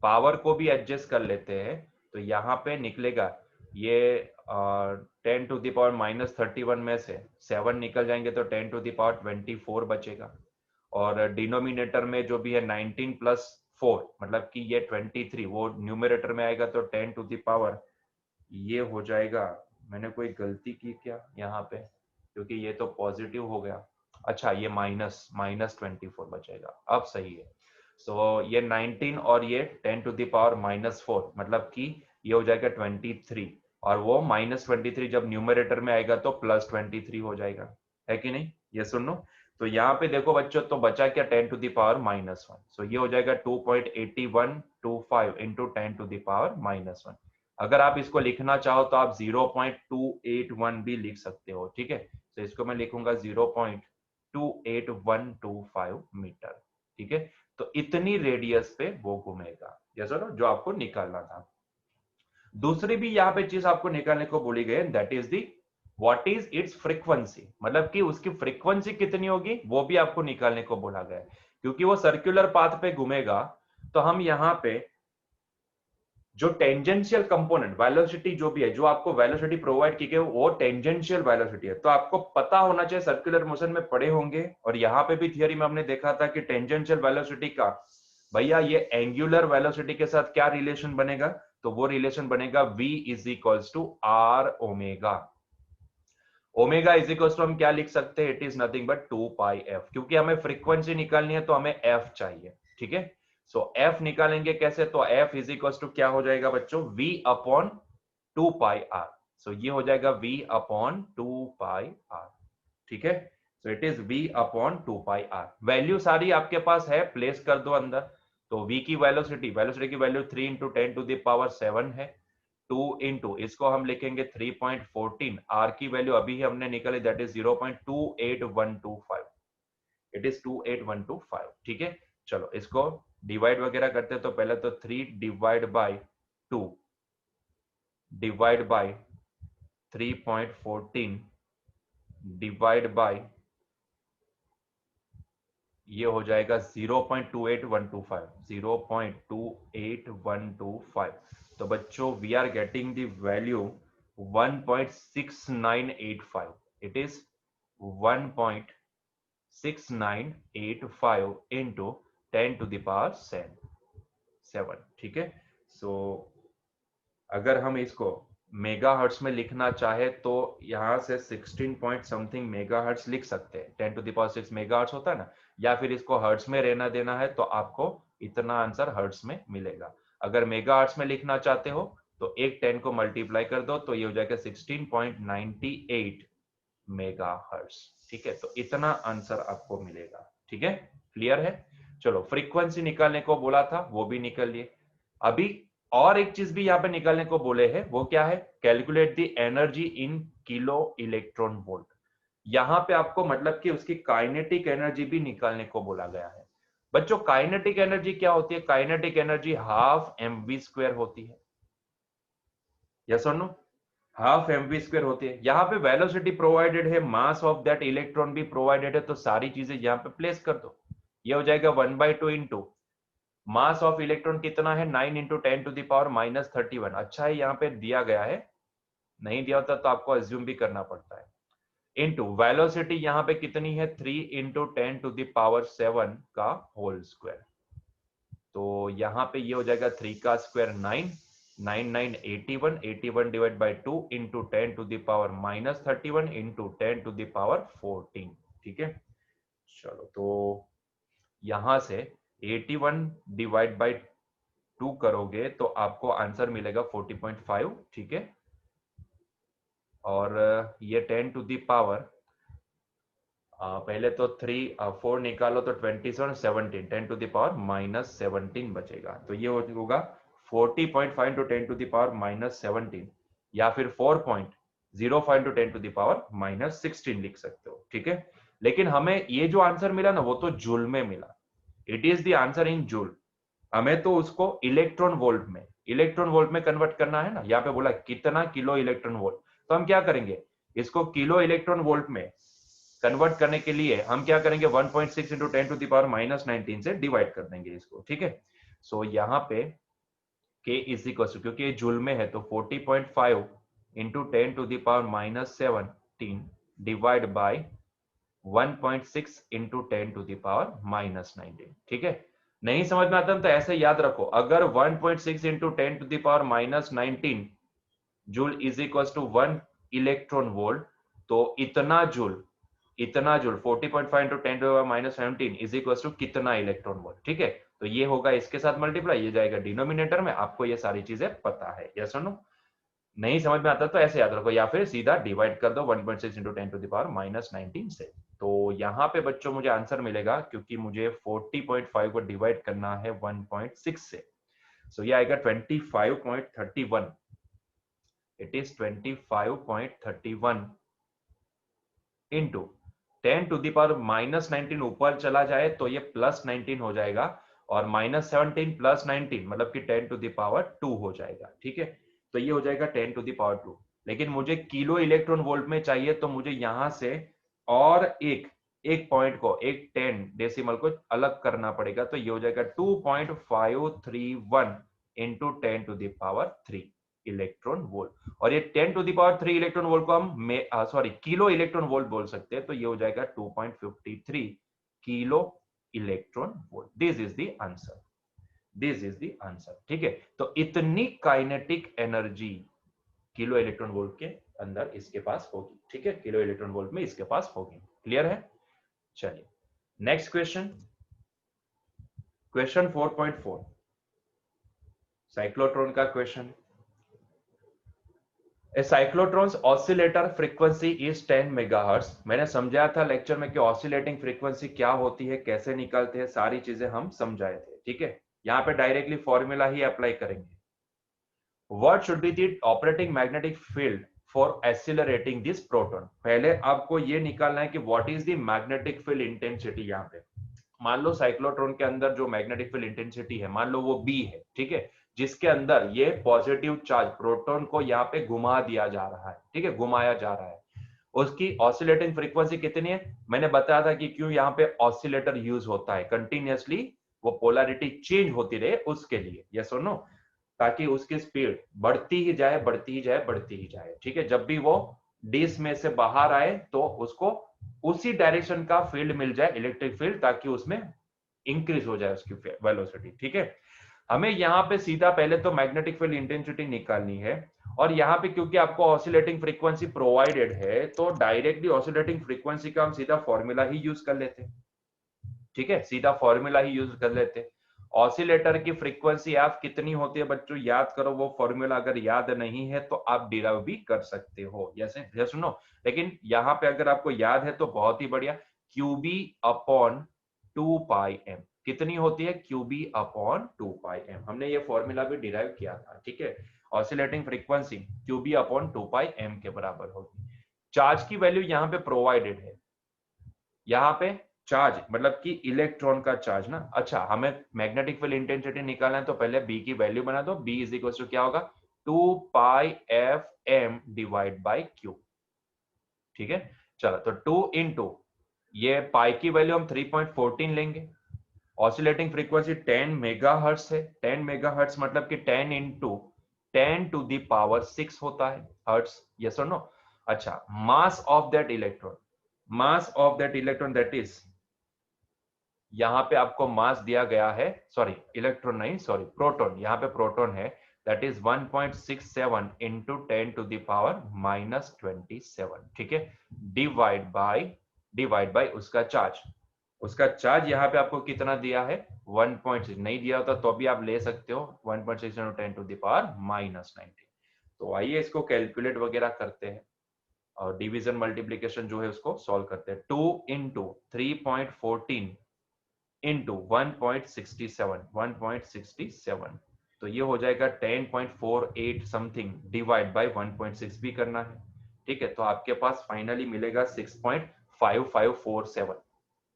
पावर को भी एडजस्ट कर लेते हैं, तो यहाँ पे निकलेगा ये 10 टू दावर -31 में से 7 निकल जाएंगे तो 10 टू दावर 24 बचेगा, और डिनोमिनेटर में जो भी है 19 प्लस 4 मतलब कि ये 23, वो न्यूमरेटर में आएगा तो 10 टू दावर ये हो जाएगा, मैंने कोई गलती की क्या यहाँ पे, क्योंकि ये तो पॉजिटिव हो गया, अच्छा ये -24 बचेगा, अब सही है। सो ये 19 और ये 10 टू दावर -4 मतलब कि ये हो जाएगा 23, और वो -23 जब न्यूमरेटर में आएगा तो +23 हो जाएगा, है कि नहीं, ये सुनो। तो यहाँ पे देखो बच्चों, तो बचा क्या 10 टू दावर -1, सो ये हो जाएगा 2.8125 इंटू 10 टू दावर -1। अगर आप इसको लिखना चाहो तो आप 0.281 भी लिख सकते हो। ठीक है, तो इसको मैं लिखूंगा 0.28125 मीटर। ठीक है, तो इतनी रेडियस पे वो घूमेगा, जैसा ना जो आपको निकालना था। दूसरी भी यहाँ पे चीज आपको निकालने को बोली गई, that is the what is it's frequency, मतलब कि उसकी फ्रीक्वेंसी कितनी होगी वो भी आपको निकालने को बोला गया है। क्योंकि वो सर्कुलर पाथ पे घूमेगा, तो हम यहाँ पे जो टेंजेंशियल कंपोनेंट वेलोसिटी जो भी है, जो आपको वेलोसिटी प्रोवाइड की गई वो टेंजेंशियल वेलोसिटी है, तो आपको पता होना चाहिए, सर्कुलर मोशन में पढ़े होंगे, और यहाँ पे भी थियरी में हमने देखा था कि टेंजेंशियल वेलोसिटी का भैया ये एंगुलर वेलोसिटी के साथ क्या रिलेशन बनेगा, तो वो रिलेशन बनेगा v is equals to r omega. Omega is equals to हम क्या लिख सकते हैं, it is nothing but 2 pi f, क्योंकि हमें फ्रीक्वेंसी निकालनी है तो हमें एफ चाहिए। ठीक है, सो एफ निकालेंगे कैसे, तो एफ इज इक्वल्स टू क्या हो जाएगा बच्चों, v अपॉन 2 पाई आर, सो ये हो जाएगा v अपॉन 2 पाई आर। ठीक है, so it is v upon 2 pi r. Value सारी आपके पास है, प्लेस कर दो अंदर। तो v की वेलोसिटी, वेलोसिटी की वैल्यू 3 इंटू 10 टू दावर 7 है, 2 इंटू इसको हम लिखेंगे 3.14, आर की वैल्यू अभी ही हमने निकाली दैट इज 0.28125, इट इज 28125। ठीक है, चलो इसको डिवाइड वगैरह करते हैं, तो पहले तो 3 divide by 2 divide by 3.14 divide by ये हो जाएगा 0.28125, 0.28125। तो बच्चों we are getting the value 1.6985, it is 1.6985 into 10 to the power 7। ठीक है, सो अगर हम इसको मेगा हर्ट्स में लिखना चाहे तो यहां से 16 पॉइंट समथिंग मेगा हर्ट्स लिख सकते हैं, 10 टू दावर 6 मेगा हर्ट्स होता है ना, या फिर इसको हर्ट्स में रहना देना है तो आपको इतना आंसर हर्ट्स में मिलेगा। अगर मेगा हर्ट्स में लिखना चाहते हो तो एक 10 को मल्टीप्लाई कर दो तो ये हो जाएगा 16.98 मेगाहर्ट्ज। ठीक है, तो इतना आंसर आपको मिलेगा। ठीक है, क्लियर है। चलो, फ्रीक्वेंसी निकालने को बोला था, वो भी निकल लिए। अभी और एक चीज भी यहाँ पे निकालने को बोले हैं, वो क्या है? Calculate the energy in kilo electron volt. यहां पे आपको मतलब कि उसकी काइनेटिक एनर्जी भी निकालने को बोला गया है। बच्चों, काइनेटिक एनर्जी क्या होती है? काइनेटिक एनर्जी हाफ mv² होती है। यस और नो? हाफ mv² होती है। यहाँ पे वेलोसिटी प्रोवाइडेड है, मास ऑफ दैट इलेक्ट्रॉन भी प्रोवाइडेड है, तो सारी चीजें यहाँ पे प्लेस कर दो। ये हो जाएगा 1/2 इंटू मास ऑफ इलेक्ट्रॉन कितना है? 9 इंटू 10⁻31। अच्छा है यहाँ पे दिया गया है, नहीं दिया होता तो आपको अज्यूम भी करना पड़ता है। इंटू वेलोसिटी यहाँ पे कितनी है? 3 इंटू 10⁻7 का होल स्क्वायर। तो यहाँ पे ये हो जाएगा 3 का square 9, 9 9 81, 81 divide by 2 into 10⁻31 into 10⁻14। ठीक है, चलो तो यहां से 81 डिवाइड बाई 2 करोगे तो आपको आंसर मिलेगा 40.5। ठीक है, और ये 10⁻, पहले तो 4 निकालो तो 27, 17, 10⁻⁻17 बचेगा। तो ये होगा 40.5 इंटू 10⁻⁻17, या फिर 4.05 इंटू 10⁻⁻16 लिख सकते हो। ठीक है, लेकिन हमें ये जो आंसर मिला ना, वो तो जूल में मिला। It is the answer in joule. हमें तो उसको इलेक्ट्रॉन वोल्ट में कन्वर्ट करना है ना। यहाँ पे बोला कितना किलो इलेक्ट्रॉन वोल्ट, तो हम क्या करेंगे? इसको किलो इलेक्ट्रॉन वोल्ट में कन्वर्ट करने के लिए हम क्या करेंगे? 1.6 इंटू 10⁻⁻19 से डिवाइड कर देंगे इसको। ठीक है, सो यहाँ पे k इज इक्वल टू, क्योंकि ये जूल में है, तो 40.5 इंटू 10⁻⁻17 डिवाइड बाय 1.6 इंटू 10⁻⁻19। ठीक है, नहीं समझ में आता तो ऐसे याद रखो, अगर 1.6 into 10⁻⁻19 joule is equal to 1 electron volt, तो इतना joule 40.5 into 10⁻⁻17 is equal to कितना इलेक्ट्रॉन वोल्ट। ठीक है, तो ये होगा इसके साथ मल्टीप्लाई, ये जाएगा डिनोमिनेटर में। आपको ये सारी चीजें पता है, यस और नो? नहीं समझ में आता तो ऐसे याद रखो, या फिर सीधा डिवाइड कर दो 1.6 इंटू 10⁻⁻19 से। तो यहाँ पे बच्चों मुझे आंसर मिलेगा, क्योंकि मुझे 40.5 को डिवाइड करना है 1.6 से, सो ये आएगा 25.31। इट इज 25.31 इंटू 10⁻⁻19 ऊपर चला जाए तो ये +19 हो जाएगा, और -17 +19 मतलब कि 10⁻2 हो जाएगा। ठीक है, तो ये हो जाएगा 10⁻2। लेकिन मुझे किलो इलेक्ट्रॉन वोल्ट में चाहिए, तो मुझे यहां से और एक पॉइंट को, एक 10 डेसिमल को अलग करना पड़ेगा। तो ये हो जाएगा 2.531 इंटू 10⁻3 इलेक्ट्रॉन वोल्ट। और ये 10⁻3 इलेक्ट्रॉन वोल्ट को हम किलो इलेक्ट्रॉन वोल्ट बोल सकते हैं। तो ये हो जाएगा 2.53 kilo electron volt. This is the answer, this is the answer. ठीक है, तो इतनी kinetic energy kilo electron volt के अंदर इसके पास होगी। ठीक है, किलो इलेक्ट्रॉन वोल्ट में इसके पास होगी। क्लियर है? चलिए नेक्स्ट क्वेश्चन, क्वेश्चन 4.4 साइक्लोट्रॉन का question. A cyclotron's oscillator frequency is 10 megahertz. मैंने समझाया था लेक्चर में कि ऑसिलेटिंग फ्रीक्वेंसी क्या होती है, कैसे निकालते हैं, सारी चीजें हम समझाए थे। ठीक है, यहाँ पे डायरेक्टली फॉर्मूला ही अप्लाई करेंगे। What should be the operating magnetic field for accelerating this proton? पहले आपको ये निकालना है कि what is the magnetic field intensity। यहाँ पे मान लो साइक्लोट्रॉन के अंदर जो मैग्नेटिक फील्ड इंटेंसिटी है, मान लो वो बी है। ठीक है, जिसके अंदर ये पॉजिटिव चार्ज प्रोटॉन को यहाँ पे घुमा दिया जा रहा है। ठीक है, घुमाया जा रहा है। उसकी ऑसिलेटिंग फ्रीक्वेंसी कितनी है? मैंने बताया था कि क्यों यहाँ पे ऑसिलेटर यूज होता है, कंटिन्यूअसली वो पोलैरिटी चेंज होती रहे उसके लिए। यस और नो? ताकि उसकी स्पीड बढ़ती ही जाए, बढ़ती ही जाए, बढ़ती ही जाए। ठीक है, जब भी वो डिस्क में से बाहर आए तो उसको उसी डायरेक्शन का फील्ड मिल जाए, इलेक्ट्रिक फील्ड, ताकि उसमें इंक्रीज हो जाए उसकी वेलोसिटी। ठीक है, हमें यहाँ पे सीधा पहले तो मैग्नेटिक फील्ड इंटेंसिटी निकालनी है, और यहाँ पे क्योंकि आपको ऑसिलेटिंग फ्रीक्वेंसी प्रोवाइडेड है, तो डायरेक्टली ऑसिलेटिंग फ्रीक्वेंसी का हम सीधा फॉर्मूला ही यूज कर लेते। ठीक है, सीधा फॉर्मूला ही यूज कर लेते। ऑसिलेटर की फ्रीक्वेंसी आप कितनी होती है बच्चों, याद करो वो फॉर्मूला, अगर याद नहीं है तो आप डिराइव भी कर सकते हो, जैसे सुनो, लेकिन यहाँ पे अगर आपको याद है तो बहुत ही बढ़िया। क्यूबी अपॉन 2πm कितनी होती है, क्यूबी अपॉन 2πm, हमने ये फॉर्मूला भी डिराइव किया था, ठीक है। Oscillating frequency QB upon 2πm के बराबर होगी। चार्ज की वैल्यू यहाँ पे प्रोवाइडेड है, यहाँ पे चार्ज मतलब कि इलेक्ट्रॉन का चार्ज ना। अच्छा, हमें मैग्नेटिक फील्ड इंटेंसिटी निकालना है तो पहले बी की वैल्यू बना दो, बी इज इक्वल टू क्या होगा, 2πfm डिवाइड बाय क्यू, ठीक है। चलो तो 2 इंटू ये पाई की वैल्यू हम 3.14 लेंगे, ऑसिलेटिंग फ्रीक्वेंसी 10 मेगाहर्ट्ज है, 10 मेगाहर्ट्ज मतलब कि 10 इंटू 10 टू द पावर 6 होता है हर्ट्ज, यस और नो। अच्छा, mass of that electron, mass of that electron that is, यहां पे आपको मास दिया गया है, सॉरी इलेक्ट्रॉन नहीं, सॉरी प्रोटॉन, यहां पे प्रोटॉन है, that is 1.67 into 10 to the power -27, ठीक है, डिवाइड बाय उसका चार्ज, उसका चार्ज यहाँ पे आपको कितना दिया है 1.6, नहीं दिया होता तो भी आप ले सकते हो 1.6 इंटू 10 टू द पावर -19। तो आइए इसको कैलकुलेट वगैरह करते हैं और डिवीजन मल्टीप्लीकेशन जो है उसको सॉल्व करते हैं। 2 इंटू 3.14 इंटू 1.67 तो ये हो जाएगा 10.48 समथिंग, डिवाइड बाय 1.6 भी करना है, ठीक है। तो आपके पास फाइनली मिलेगा 6.5547,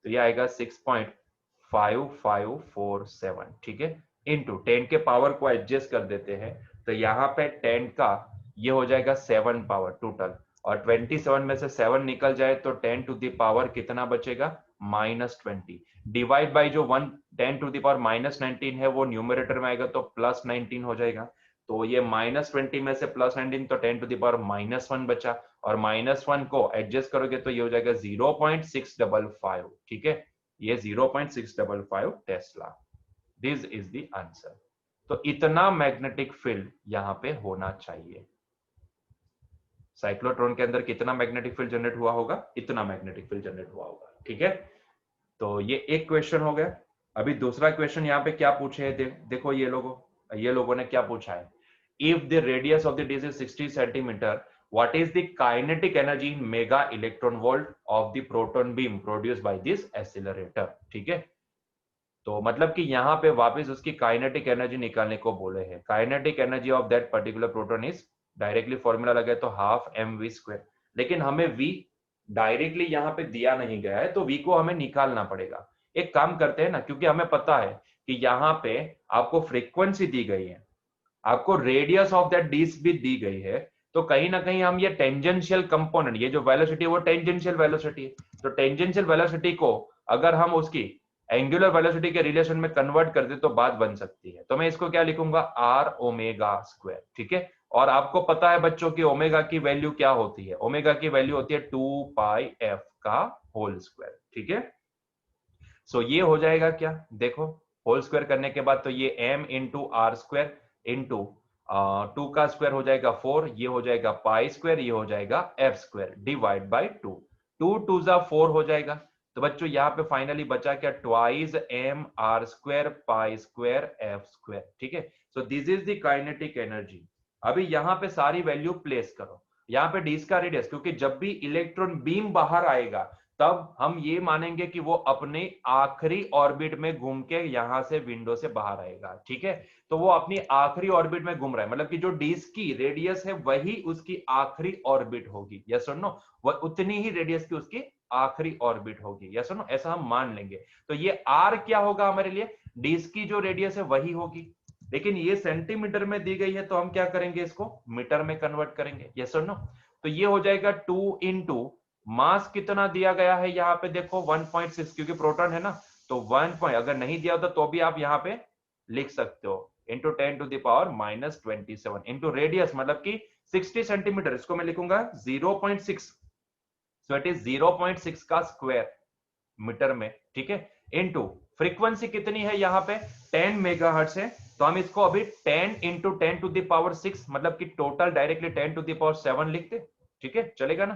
तो ये आएगा 6.5547, ठीक है, इंटू 10 के पावर को एडजस्ट कर देते हैं, तो यहाँ पे 10 का ये हो जाएगा 7 पावर टोटल, और 27 में से 7 निकल जाए तो 10 टू द पावर कितना बचेगा, -20, डिवाइड बाय जो 10 टू द पावर -19 है वो न्यूमरेटर में आएगा तो +19 हो जाएगा, तो ये -20 में से +19 तो 10 टू द पावर -1 बचा, और -1 को एडजस्ट करोगे तो ये हो जाएगा 0.655, ठीक है, ये 0.655 Tesla, this is the answer. तो इतना मैग्नेटिक फील्ड यहां पे होना चाहिए। साइक्लोट्रॉन के अंदर कितना मैग्नेटिक फील्ड जनरेट हुआ होगा, इतना मैग्नेटिक फील्ड जनरेट हुआ होगा, ठीक है। तो ये एक क्वेश्चन हो गया। अभी दूसरा क्वेश्चन यहाँ पे क्या पूछे है, देखो ये लोगों ने क्या पूछा है, if the radius of the disc is 60 centimetre, what is the kinetic energy in mega electron volt of the proton beam produced by this accelerator, ठीक है। तो मतलब कि यहाँ पे वापस उसकी काइनेटिक एनर्जी निकालने को बोले हैं, kinetic energy of that particular proton is, directly formula लगे तो ½ mv², लेकिन हमें v डायरेक्टली यहाँ पे दिया नहीं गया है तो v को हमें निकालना पड़ेगा। एक काम करते हैं ना, क्योंकि हमें पता है कि यहाँ पे आपको फ्रीक्वेंसी दी गई है, आपको रेडियस ऑफ दैट डिस्क भी दी गई है, तो कहीं ना कहीं हम ये टेंजेंशियल कंपोनेंट, ये जो वेलोसिटी है वो टेंजेंशियल वेलोसिटी है, तो टेंजेंशियल वेलोसिटी को अगर हम उसकी एंगुलर वेलोसिटी के रिलेशन में कन्वर्ट कर दे तो बात बन सकती है। तो मैं इसको क्या लिखूंगा, r⍵², ठीक है। और आपको पता है बच्चों की ओमेगा की वैल्यू क्या होती है, ओमेगा की वैल्यू होती है 2πf का होल स्क्वायर, ठीक है। सो ये हो जाएगा क्या, देखो होल स्क्वायर करने के बाद तो ये m into r square into 2 का स्क्वायर हो जाएगा 4, ये हो जाएगा पाई स्क्वायर, ये हो जाएगा f स्क्वायर डिवाइड बाय 2, 2 2 जा 4 हो जाएगा। तो बच्चों यहाँ पे फाइनली बचा क्या, twice m r square pi square f square, ठीक है। So this is the kinetic energy. अभी यहाँ पे सारी वैल्यू प्लेस करो, यहाँ पे डिस्क का रेडियस, क्योंकि जब भी इलेक्ट्रॉन बीम बाहर आएगा तब हम ये मानेंगे कि वो अपने आखिरी ऑर्बिट में घूम के यहां से विंडो से बाहर आएगा, ठीक है। तो वो अपनी आखिरी ऑर्बिट में घूम रहा है, मतलब कि जो डिस्क की रेडियस है वही उसकी आखिरी ऑर्बिट होगी, यस और नो, वह उतनी ही रेडियस की उसकी आखिरी ऑर्बिट होगी, यस और नो, ऐसा हम मान लेंगे। तो ये आर क्या होगा हमारे लिए, डिस्क की जो रेडियस है वही होगी, लेकिन ये सेंटीमीटर में दी गई है तो हम क्या करेंगे, इसको मीटर में कन्वर्ट करेंगे, यस और नो। तो ये हो जाएगा 2 इंटू मास कितना दिया गया है यहाँ पे देखो 1.6, क्योंकि प्रोटॉन है ना, तो 1 अगर नहीं दिया होता तो भी आप यहाँ पे लिख सकते हो, into 10 to the power -27 into radius मतलब कि 60 सेंटीमीटर, इसको मैं लिखूंगा 0.6, सो इट इज 0.6 का स्क्वायर मीटर में, ठीक है, इंटू फ्रीक्वेंसी कितनी है यहाँ पे 10 मेगाहर्ट्ज है, तो हम इसको अभी 10 इंटू 10 टू द पावर 6 मतलब कि total directly 10 to the power 7 लिखते, ठीक है, चलेगा ना,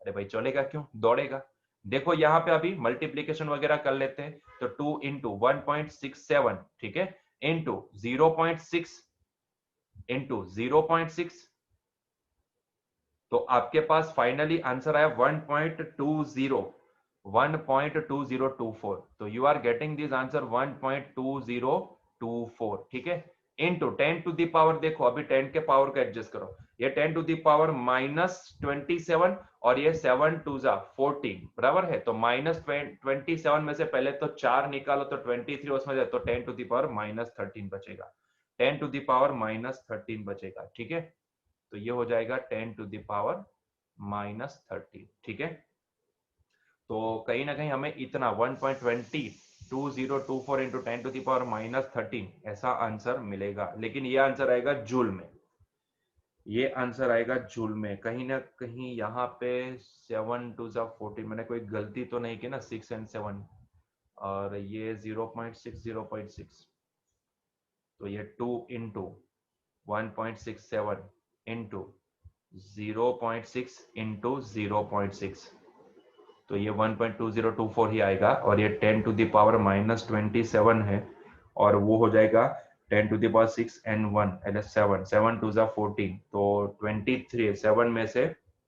अरे भाई चलेगा क्यों, दौड़ेगा। देखो यहाँ पे अभी मल्टीप्लीकेशन वगैरह कर लेते हैं, तो 2 इंटू 1.67, ठीक है, इंटू 0.6 इंटू 0.6, तो आपके पास फाइनली आंसर आया 1.2024, तो you are getting this answer 1.2024, ठीक है, इंटू 10 टू द पावर, देखो अभी 10 के पावर का एडजस्ट करो, ये 10 टू द पावर -27 और ये 7 टू जा 14 बराबर है, तो -27 में से पहले तो 4 निकालो तो 23 उसमें जाए, तो 10 टू द पावर -13 बचेगा, 10 टू द पावर -13 बचेगा, ठीक है, तो ये हो जाएगा 10 टू द पावर -13, ठीक है, तो कहीं ना कहीं हमें इतना 1.2024 इंटू 10 टू द पावर -13 ऐसा आंसर मिलेगा, लेकिन ये आंसर आएगा जूल में, ये आंसर आएगा जूल में, कहीं ना कहीं यहाँ पे 7 टू जा 14, मैंने कोई गलती तो नहीं की ना, 6 एंड 7, और ये 0.6, तो ये 2 इंटू 1.67 इंटू 0.6 इंटू 0.6, तो ये 1.2024 ही आएगा, और ये 10 टू द पावर -27 है, और वो हो जाएगा 10 टू द पावर 6 एंड 1 एल 7, 7 टू जा 14, तो 23, 7 में से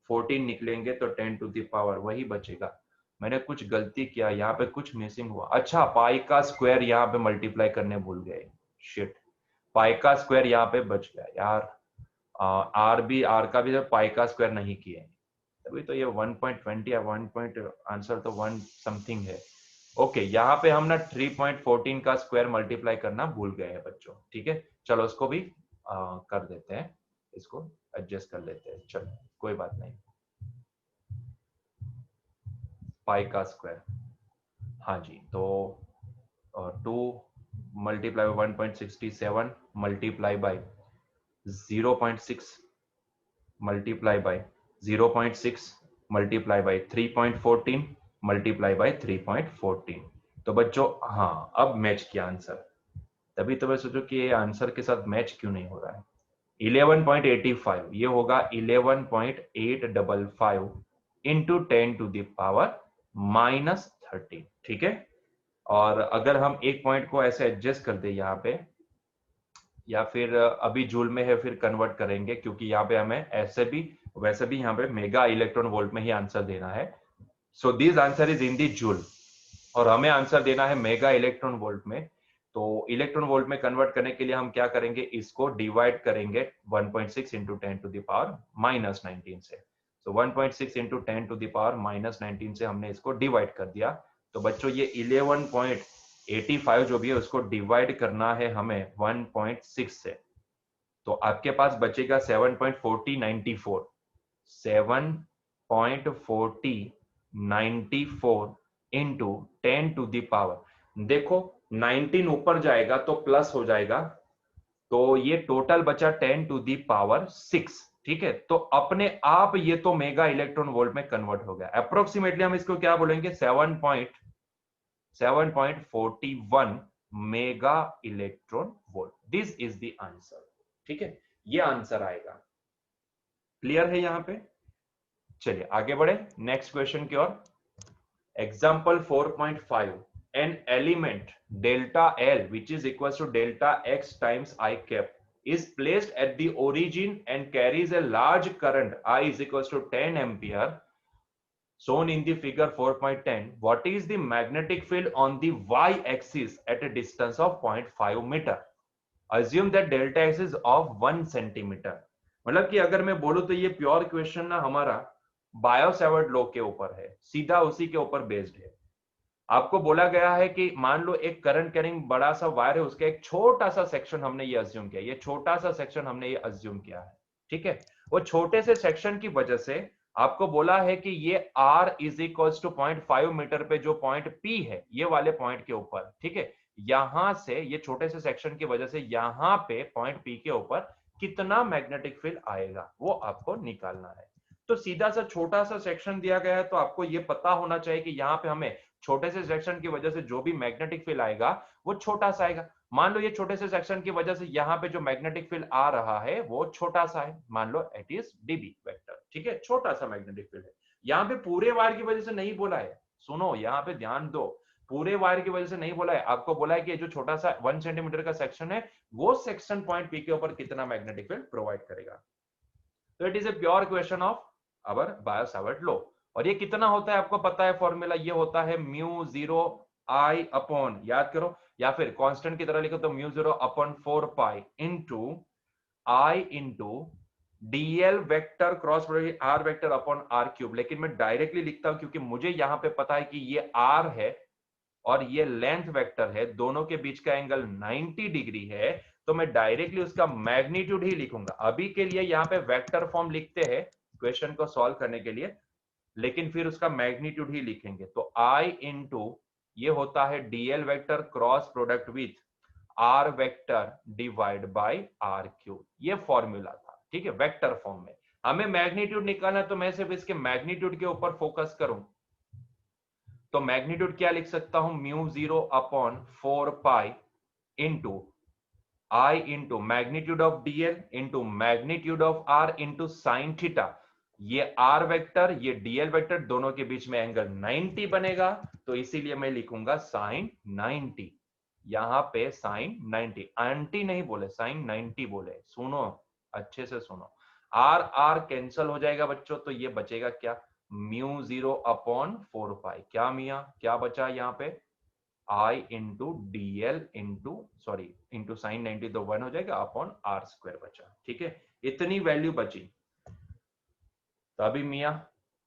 14 निकलेंगे तो 10 टू द पावर वही बचेगा, मैंने कुछ गलती किया यहाँ पे, कुछ मिसिंग हुआ, अच्छा पाई का स्क्वायर यहाँ पे मल्टीप्लाई करने भूल गए, शिट, पाई का स्क्वायर यहाँ पे बच गया यार, आर का भी पाई का स्क्वायर नहीं किए, तभी तो ये 1.20 या 1 पॉइंट आंसर तो 1 समथिंग है, ओके, यहाँ पे हम ना 3.14 का स्क्वायर मल्टीप्लाई करना भूल गए हैं बच्चों, ठीक है, चलो उसको भी कर देते हैं, इसको एडजस्ट कर लेते हैं, चलो कोई बात नहीं, पाई का स्क्वायर, हाँ जी, तो 2 multiply by 1.67 multiply by 0.6 multiply by 0.6 multiply by 3.14 multiply by 3.14, तो बच्चों हाँ अब मैच किया आंसर, तभी तो मैं सोचो कि ये आंसर के साथ मैच क्यों नहीं हो रहा है, 11.85 ये होगा 11.855 इंटू 10 टू द पावर -13, ठीक है, और अगर हम एक पॉइंट को ऐसे एडजस्ट कर दे यहाँ पे, या फिर अभी जूल में है फिर कन्वर्ट करेंगे, क्योंकि यहाँ पे हमें ऐसे भी वैसे भी यहाँ पे मेगा इलेक्ट्रॉन वोल्ट में ही आंसर देना है, so this answer is in the joule, और हमें आंसर देना है मेगा इलेक्ट्रॉन वोल्ट में, तो इलेक्ट्रॉन वोल्ट में कन्वर्ट करने के लिए हम क्या करेंगे, इसको डिवाइड करेंगे 1.6 इंटू 10 टू द पावर -19 से, तो 1.6 इंटू 10 टू द पावर -19 से हमने इसको डिवाइड कर दिया, तो बच्चों ये 11.85 जो भी है उसको डिवाइड करना है हमें 1.6 से, तो आपके पास बचेगा 7.4094, 7.4094 इंटू 10 टू द पावर, देखो 19 ऊपर जाएगा तो प्लस हो जाएगा, तो ये टोटल बचा 10 टू द पावर 6, ठीक है, तो अपने आप ये तो मेगा इलेक्ट्रॉन वोल्ट में कन्वर्ट हो गया, अप्रोक्सीमेटली हम इसको क्या बोलेंगे, 7.41 mega electron volt, this is the answer, ठीक है, ये आंसर आएगा, क्लियर है यहां पे, चलिए आगे बढ़े नेक्स्ट क्वेश्चन की ओर, example 4.5, an element delta L which is equals to delta X times I cap is placed at the origin and carries a large current I is equals to 10 ampere shown in the figure 4.10, what is the magnetic field on the y axis at a distance of 0.5 meter, assume that delta X is of 1 centimeter, मतलब कि अगर मैं बोलूं तो ये pure question ना हमारा bio Savart law के ऊपर है, सीधा उसी के ऊपर बेस्ड है, आपको बोला गया है कि मान लो एक करंट कैरिंग बड़ा सा वायर है, उसका एक छोटा सा सेक्शन हमने ये अज्यूम किया, ये छोटा सा सेक्शन हमने ये अज्यूम किया है, ठीक है, वो छोटे से सेक्शन की वजह से आपको बोला है कि ये r is equals to 0.5 metre पे जो पॉइंट P है ये वाले पॉइंट के ऊपर, ठीक है, यहां से ये छोटे से सेक्शन की वजह से यहां पे पॉइंट P के ऊपर कितना मैग्नेटिक फील्ड आएगा वो आपको निकालना है, तो सीधा सा छोटा सा सेक्शन दिया गया है, तो आपको ये पता होना चाहिए कि यहाँ पे हमें छोटे से सेक्शन की वजह से जो भी मैग्नेटिक फील्ड आएगा वो छोटा सा आएगा, मान लो ये छोटे से सेक्शन की वजह से यहाँ पे जो मैग्नेटिक फील्ड आ रहा है वो छोटा सा है, मान लो इट इज डीबी वेक्टर, ठीक है, छोटा सा मैग्नेटिक फील्ड है, यहाँ पे पूरे वायर की वजह से नहीं बोला है, सुनो, यहाँ पे ध्यान दो, पूरे वायर की वजह से नहीं बोला है, आपको बोला है कि जो छोटा सा 1 सेंटीमीटर का सेक्शन है, वो सेक्शन पॉइंट पी के ऊपर कितना मैग्नेटिक फील्ड प्रोवाइड करेगा। तो it is a pure question of our Biot Savart law. और ये कितना होता है आपको पता है फॉर्मूला, ये होता है म्यू जीरो आई अपॉन, याद करो, या फिर कांस्टेंट की तरह लिखो तो mu zero upon 4 pi into I into dl vector cross product r vector upon r cube. लेकिन मैं डायरेक्टली लिखता हूं क्योंकि मुझे यहां पे पता है कि ये आर है और ये लेंथ वेक्टर है, दोनों के बीच का एंगल 90 डिग्री है, तो मैं डायरेक्टली उसका मैग्नीट्यूड ही लिखूंगा। अभी के लिए यहाँ पे वेक्टर फॉर्म लिखते हैं क्वेश्चन को सॉल्व करने के लिए, लेकिन फिर उसका मैग्नीट्यूड ही लिखेंगे। तो आई इंटू ये होता है dl vector cross product with r vector divide by r cube, ये फॉर्मूला था, ठीक है, वेक्टर फॉर्म में। हमें मैग्नीट्यूड निकालना है तो मैं सिर्फ इसके मैग्नीट्यूड के ऊपर फोकस करूं, तो मैग्नीट्यूड क्या लिख सकता हूं, mu zero upon 4 pi into I into magnitude of dl into magnitude of r into sine theta. ये आर वेक्टर ये डीएल वेक्टर दोनों के बीच में एंगल 90 बनेगा, तो इसीलिए मैं लिखूंगा साइन 90। यहां पे साइन 90, एंटी नहीं बोले, साइन 90 बोले, सुनो अच्छे से सुनो। आर आर कैंसल हो जाएगा बच्चों, तो ये बचेगा क्या, म्यू जीरो अपॉन 4 पाई, क्या मिया क्या बचा यहाँ पे, I into DL into sorry into sine 90 तो 1 हो जाएगा अपॉन आर स्क्वायर बचा, ठीक है, इतनी वैल्यू बची। तो अभी मिया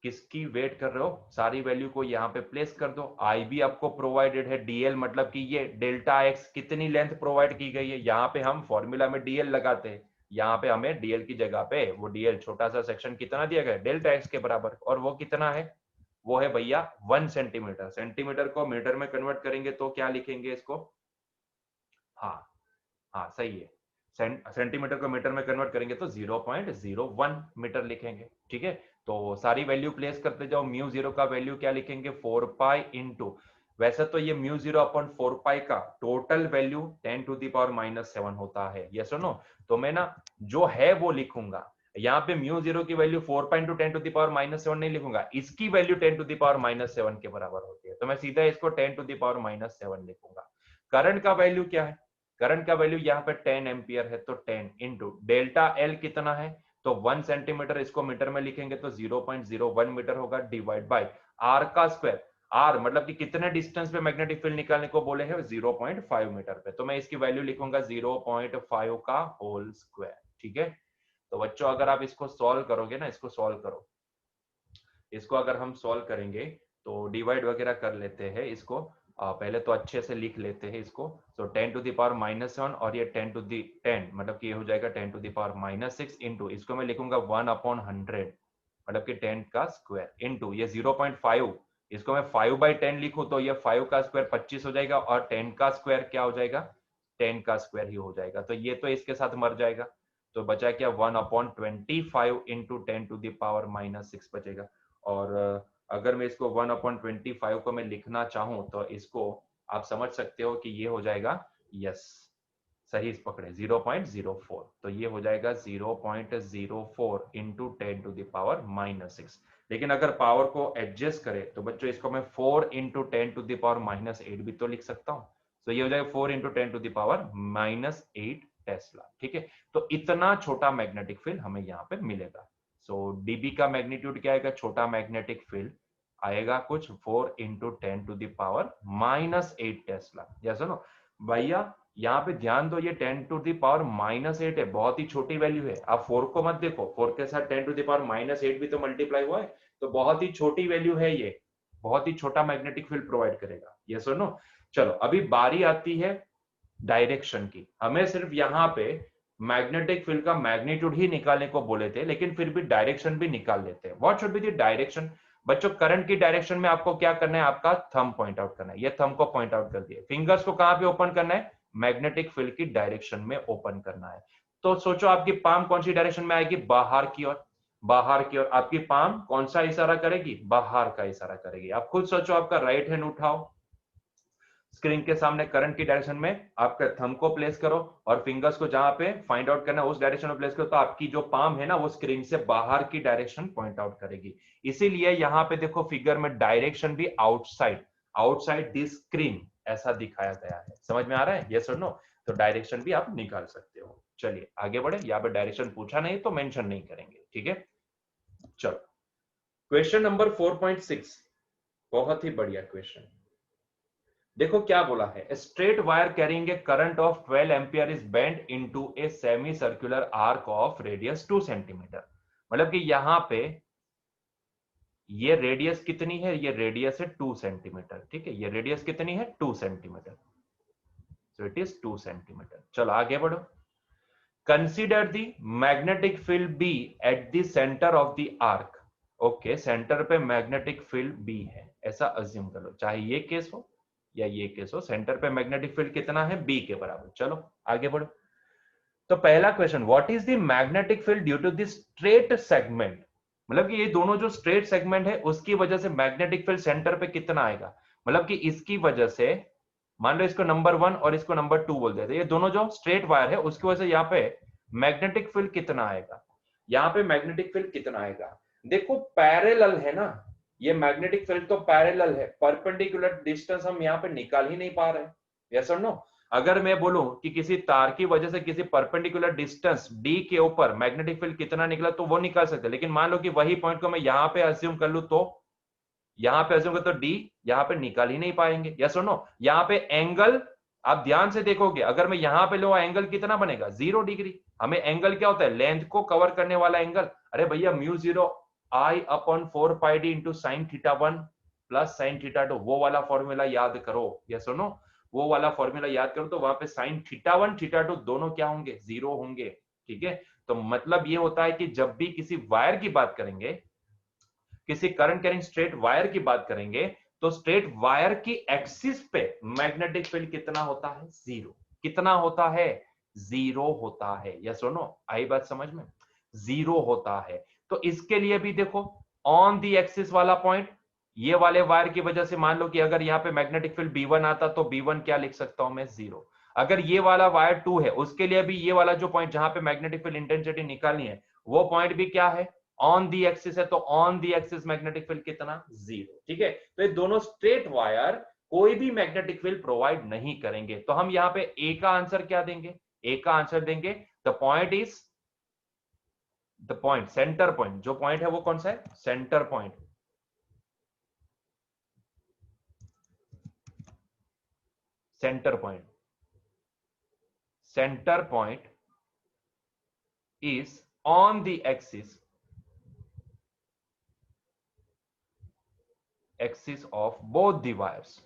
किसकी वेट कर रहे हो, सारी वैल्यू को यहाँ पे प्लेस कर दो। आई भी आपको प्रोवाइडेड है, डीएल मतलब कि ये डेल्टा एक्स कितनी लेंथ प्रोवाइड की गई है, यहाँ पे हम फॉर्मूला में डीएल लगाते हैं, यहाँ पे हमें डीएल की जगह पे वो डीएल छोटा सा सेक्शन कितना दिया गया, डेल्टा एक्स के बराबर, और वो कितना है, वो है भैया 1 सेंटीमीटर। सेंटीमीटर को मीटर में कन्वर्ट करेंगे तो क्या लिखेंगे इसको, हाँ हाँ सही है, सेंटीमीटर को मीटर में कन्वर्ट करेंगे तो 0.01 मीटर लिखेंगे, ठीक है। तो सारी वैल्यू प्लेस करते जाओ, म्यू जीरो का वैल्यू क्या लिखेंगे, 4 पाई इंटू, वैसे तो ये म्यू जीरो अपॉन 4 पाई का टोटल वैल्यू 10⁻⁻7 होता है, ये सुनो, तो मैं ना जो है वो लिखूंगा, यहाँ पे म्यू जीरो की वैल्यू 4 पाई इंटू 10⁻⁻7 नहीं लिखूंगा, इसकी वैल्यू 10⁻⁻7 के बराबर होती है, तो मैं सीधा इसको 10⁻⁻7 लिखूंगा। करंट का वैल्यू क्या है, करंट का वैल्यू यहाँ पे 10 एम्पियर है, तो 10 इंटू डेल्टा एल कितना है, तो 1 सेंटीमीटर, इसको मीटर में लिखेंगे तो 0.01 मीटर होगा, डिवाइड बाय आर का स्क्वायर, आर मतलब कि कितने डिस्टेंस पे मैग्नेटिक फील्ड निकालने को बोले हैं, 0.5 मीटर पे, तो मैं इसकी वैल्यू लिखूंगा 0.5 का होल स्क्वायर, ठीक है। तो बच्चों अगर आप इसको सॉल्व करोगे ना, इसको सॉल्व करो, इसको अगर हम सॉल्व करेंगे तो डिवाइड वगैरह कर लेते हैं इसको, पहले तो अच्छे से लिख लेते हैं इसको, तो 10⁻⁻7 और ये 10 मतलब कि ये हो जाएगा 10⁻⁻6 इंटू, इसको मैं लिखूंगा 1/100 मतलब कि 10 का स्क्वायर इंटू ये 0.5, इसको मैं 5/10 लिखूं तो ये 5 का स्क्वायर 25 हो जाएगा, और 10 का स्क्वायर क्या हो जाएगा, 10 का स्क्वायर ही हो जाएगा, तो ये तो इसके साथ मर जाएगा, तो बचा क्या 1/25 इंटू 10⁻⁻6 बचेगा। और अगर मैं इसको 1/25 को मैं लिखना चाहूं तो इसको आप समझ सकते हो कि ये हो जाएगा, यस सही पकड़े, 0.04, तो ये हो जाएगा 0.04 इंटू 10⁻⁻6। लेकिन अगर पावर को एडजस्ट करे तो बच्चों इसको मैं 4 इंटू 10⁻⁻8 भी तो लिख सकता हूँ, तो ये हो जाएगा 4 इंटू 10⁻⁻8 टेस्ला, ठीक है। तो इतना छोटा मैग्नेटिक फील्ड हमें यहाँ पे मिलेगा। सो डीबी का मैग्नीट्यूड क्या आएगा, छोटा मैग्नेटिक फील्ड आएगा कुछ 4 इंटू 10⁻⁻8 टेस्ला। या सुनो भैया यहाँ पे ध्यान दो, ये 10⁻⁻8 है, बहुत ही छोटी वैल्यू है, आप 4 को मत देखो, 4 के साथ 10⁻⁻8 भी तो मल्टीप्लाई हुआ है, तो बहुत ही छोटी वैल्यू है, ये बहुत ही छोटा मैग्नेटिक फील्ड प्रोवाइड करेगा, ये सुनो। चलो अभी बारी आती है डायरेक्शन की, हमें सिर्फ यहाँ पे मैग्नेटिक फील्ड का मैग्नीट्यूड ही निकालने को बोले थे, लेकिन फिर भी डायरेक्शन भी निकाल लेते हैं। What should be the direction, बच्चों करंट की डायरेक्शन में आपको क्या करना है, आपका थंब पॉइंट आउट करना है, ये थंब को पॉइंट आउट कर दिया, फिंगर्स को कहां पे ओपन करना है, मैग्नेटिक फील्ड की डायरेक्शन में ओपन करना है। तो सोचो आपकी पाम कौन सी डायरेक्शन में आएगी, बाहर की ओर, बाहर की ओर आपकी पाम कौन सा इशारा करेगी, बाहर का इशारा करेगी। आप खुद सोचो, आपका राइट हैंड उठाओ, स्क्रीन के सामने करंट की डायरेक्शन में आपका थंब को प्लेस करो और फिंगर्स को जहां पे फाइंड आउट करना है उस डायरेक्शन में प्लेस करो, तो आपकी जो पाम है ना वो स्क्रीन से बाहर की डायरेक्शन पॉइंट आउट करेगी। इसीलिए यहां पे देखो फिगर में डायरेक्शन भी आउटसाइड, आउटसाइड द स्क्रीन ऐसा दिखाया गया है। समझ में आ रहा है? यस और नो? तो डायरेक्शन भी आप निकाल सकते हो। चलिए आगे बढ़े। यहाँ पे डायरेक्शन पूछा नहीं तो मेंशन नहीं करेंगे, ठीक है। चलो क्वेश्चन नंबर 4.6, बहुत ही बढ़िया क्वेश्चन। देखो क्या बोला है, straight wire carrying a current of 12 ampere is bend into a semi circular arc of radius 2 centimetre. मतलब कि यहां पे ये रेडियस कितनी है, ये रेडियस है 2 सेंटीमीटर, ठीक है। ये रेडियस कितनी है 2 centimetre, so it is 2 centimetre. चलो आगे बढ़ो। Consider the magnetic field B at the centre of the arc. Okay, centre पे मैग्नेटिक फील्ड बी है ऐसा अज्यूम कर लो, चाहे ये केस हो या ये केस हो, सेंटर पे मैग्नेटिक फील्ड कितना है, बी के बराबर। चलो आगे बढ़ो। तो पहला question, what is the magnetic field due to the straight segment. मतलब कि ये दोनों जो स्ट्रेट सेगमेंट है उसकी वजह से मैग्नेटिक फील्ड सेंटर पे कितना आएगा। मतलब कि इसकी वजह से, मान लो इसको नंबर 1 और इसको नंबर 2 बोल देते, ये दोनों जो स्ट्रेट वायर है उसकी वजह से यहाँ पे मैग्नेटिक फील्ड कितना आएगा, यहाँ पे मैग्नेटिक फील्ड कितना आएगा। देखो पैरेलल है ना, ये मैग्नेटिक फील्ड तो पैरेलल है, परपेंडिकुलर डिस्टेंस हम यहाँ पे निकाल ही नहीं पा रहे। यस और नो? अगर मैं बोलूं कि किसी तार की वजह से किसी परपेंडिकुलर डिस्टेंस डी के ऊपर मैग्नेटिक फील्ड कितना निकला तो वो निकाल सकते, लेकिन मान लो कि वही पॉइंट को मैं यहाँ पे अज्यूम कर लूं तो यहां पे अज्यूम कर, तो डी यहां पे निकाल ही नहीं पाएंगे। यस और नो? यहाँ पे एंगल आप ध्यान से देखोगे, अगर मैं यहां पे लूं एंगल कितना बनेगा 0 डिग्री। हमें एंगल क्या होता है, लेंथ को कवर करने वाला एंगल। अरे भैया mu 0 I upon 4 pi D into sine theta 1 plus sine theta 2, वो वाला फॉर्मूला याद करो। यस और नो? वो वाला फॉर्मूला याद करो तो वहां पे साइन थीटा 1 थीटा 2 दोनों क्या होंगे, 0 होंगे, ठीक है। तो मतलब ये होता है कि जब भी किसी वायर की बात करेंगे, किसी करंट कैरिंग स्ट्रेट वायर की बात करेंगे, तो स्ट्रेट वायर की एक्सिस पे मैग्नेटिक फील्ड कितना होता है, 0। कितना होता है, 0 होता है। यस और नो? आई बात समझ में? 0 होता है। तो इसके लिए भी देखो, ऑन दी एक्सिस वाला पॉइंट, ये वाले वायर की वजह से मान लो कि अगर यहाँ पे मैग्नेटिक फील्ड B1 आता तो B1 क्या लिख सकता हूं मैं, 0। अगर ये वाला वायर 2 है उसके लिए भी ये वाला जो पॉइंट जहां पे मैग्नेटिक फील्ड इंटेंसिटी निकालनी है वो पॉइंट भी क्या है, ऑन दी एक्सिस है, तो on the axis magnetic field कितना, 0, ठीक है। तो ये दोनों स्ट्रेट वायर कोई भी मैग्नेटिक फील्ड प्रोवाइड नहीं करेंगे। तो हम यहाँ पे ए का आंसर क्या देंगे, ए का आंसर देंगे the point is, the point centre point, जो पॉइंट है वो कौन सा है, centre point. Centre point, centre point is on the axis of both the wires.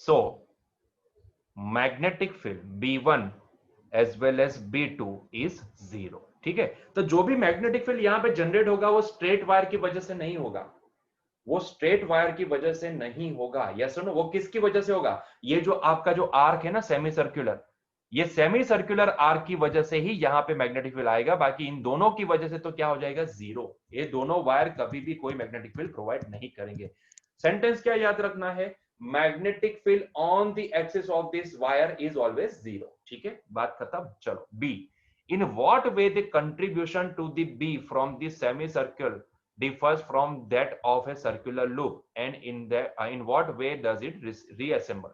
So magnetic field B1 as well as B2 is 0, ठीक है। तो जो भी मैग्नेटिक फील्ड यहां पे जनरेट होगा वो स्ट्रेट वायर की वजह से नहीं होगा, वो स्ट्रेट वायर की वजह से नहीं होगा। यस सुनो, वो किसकी वजह से होगा, ये जो आपका जो आर्क है ना सेमी सर्कुलर, ये सेमी सर्कुलर आर्क की वजह से ही यहां पे मैग्नेटिक फील्ड आएगा। बाकी इन दोनों की वजह से तो क्या हो जाएगा, 0। ये दोनों वायर कभी भी कोई मैग्नेटिक फील्ड प्रोवाइड नहीं करेंगे। सेंटेंस क्या याद रखना है, magnetic field on the axis of this wire is always 0, ठीक है, बात खत्म। चलो B, in what way the contribution to the B from the semi circle differs from that of a circular loop, and in what way does it reassemble.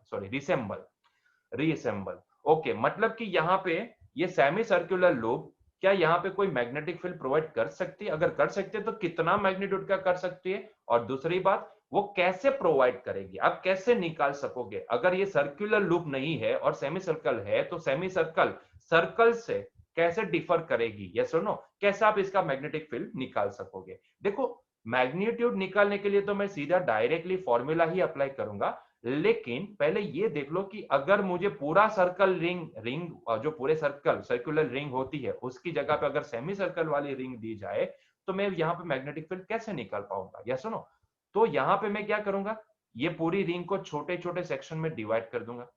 Okay, मतलब कि यहाँ पे ये सेमी सर्कुलर लूप क्या यहाँ पे कोई magnetic field provide कर सकती है, अगर कर सकती है तो कितना मैग्नीट्यूड का कर सकती है, और दूसरी बात वो कैसे प्रोवाइड करेगी, आप कैसे निकाल सकोगे। अगर ये सर्कुलर लूप नहीं है और सेमी सर्कल है तो सेमी सर्कल सर्कल से कैसे डिफर करेगी, यस और नो, कैसे आप इसका मैग्नेटिक फील्ड निकाल सकोगे। देखो मैग्नीट्यूड निकालने के लिए तो मैं सीधा डायरेक्टली फॉर्मूला ही अप्लाई करूंगा, लेकिन पहले ये देख लो कि अगर मुझे पूरा सर्कल रिंग जो पूरे सर्कुलर रिंग होती है उसकी जगह पे अगर सेमी सर्कल वाली रिंग दी जाए तो मैं यहाँ पे मैग्नेटिक फील्ड कैसे निकाल पाऊंगा, यस सुनो। तो यहाँ पे मैं क्या करूंगा, ये पूरी रिंग को छोटे छोटे सेक्शन में डिवाइड कर दूंगा।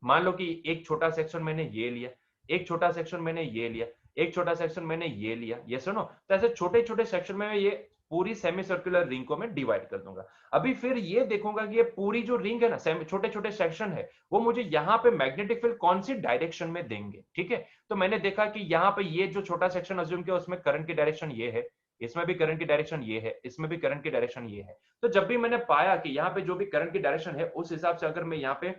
मान लो कि एक छोटा सेक्शन मैंने ये लिया, एक छोटा सेक्शन मैंने ये लिया, एक छोटा सेक्शन मैंने ये लिया, ये सुनो। तो ऐसे छोटे छोटे सेक्शन में ये पूरी सेमी सर्कुलर रिंग को मैं डिवाइड कर दूंगा। अभी फिर ये देखूंगा कि ये पूरी जो रिंग है ना, छोटे छोटे सेक्शन है, वो मुझे यहाँ पे मैग्नेटिक फील्ड कौन सी डायरेक्शन में देंगे। ठीक है, तो मैंने देखा कि यहाँ पे ये जो छोटा सेक्शन अज्यूम किया उसमें करंट की डायरेक्शन ये है, इसमें भी करंट की डायरेक्शन ये है, इसमें भी करंट की डायरेक्शन ये है। तो जब भी मैंने पाया कि यहाँ पे जो भी करंट की डायरेक्शन है उस हिसाब से अगर मैं यहाँ पे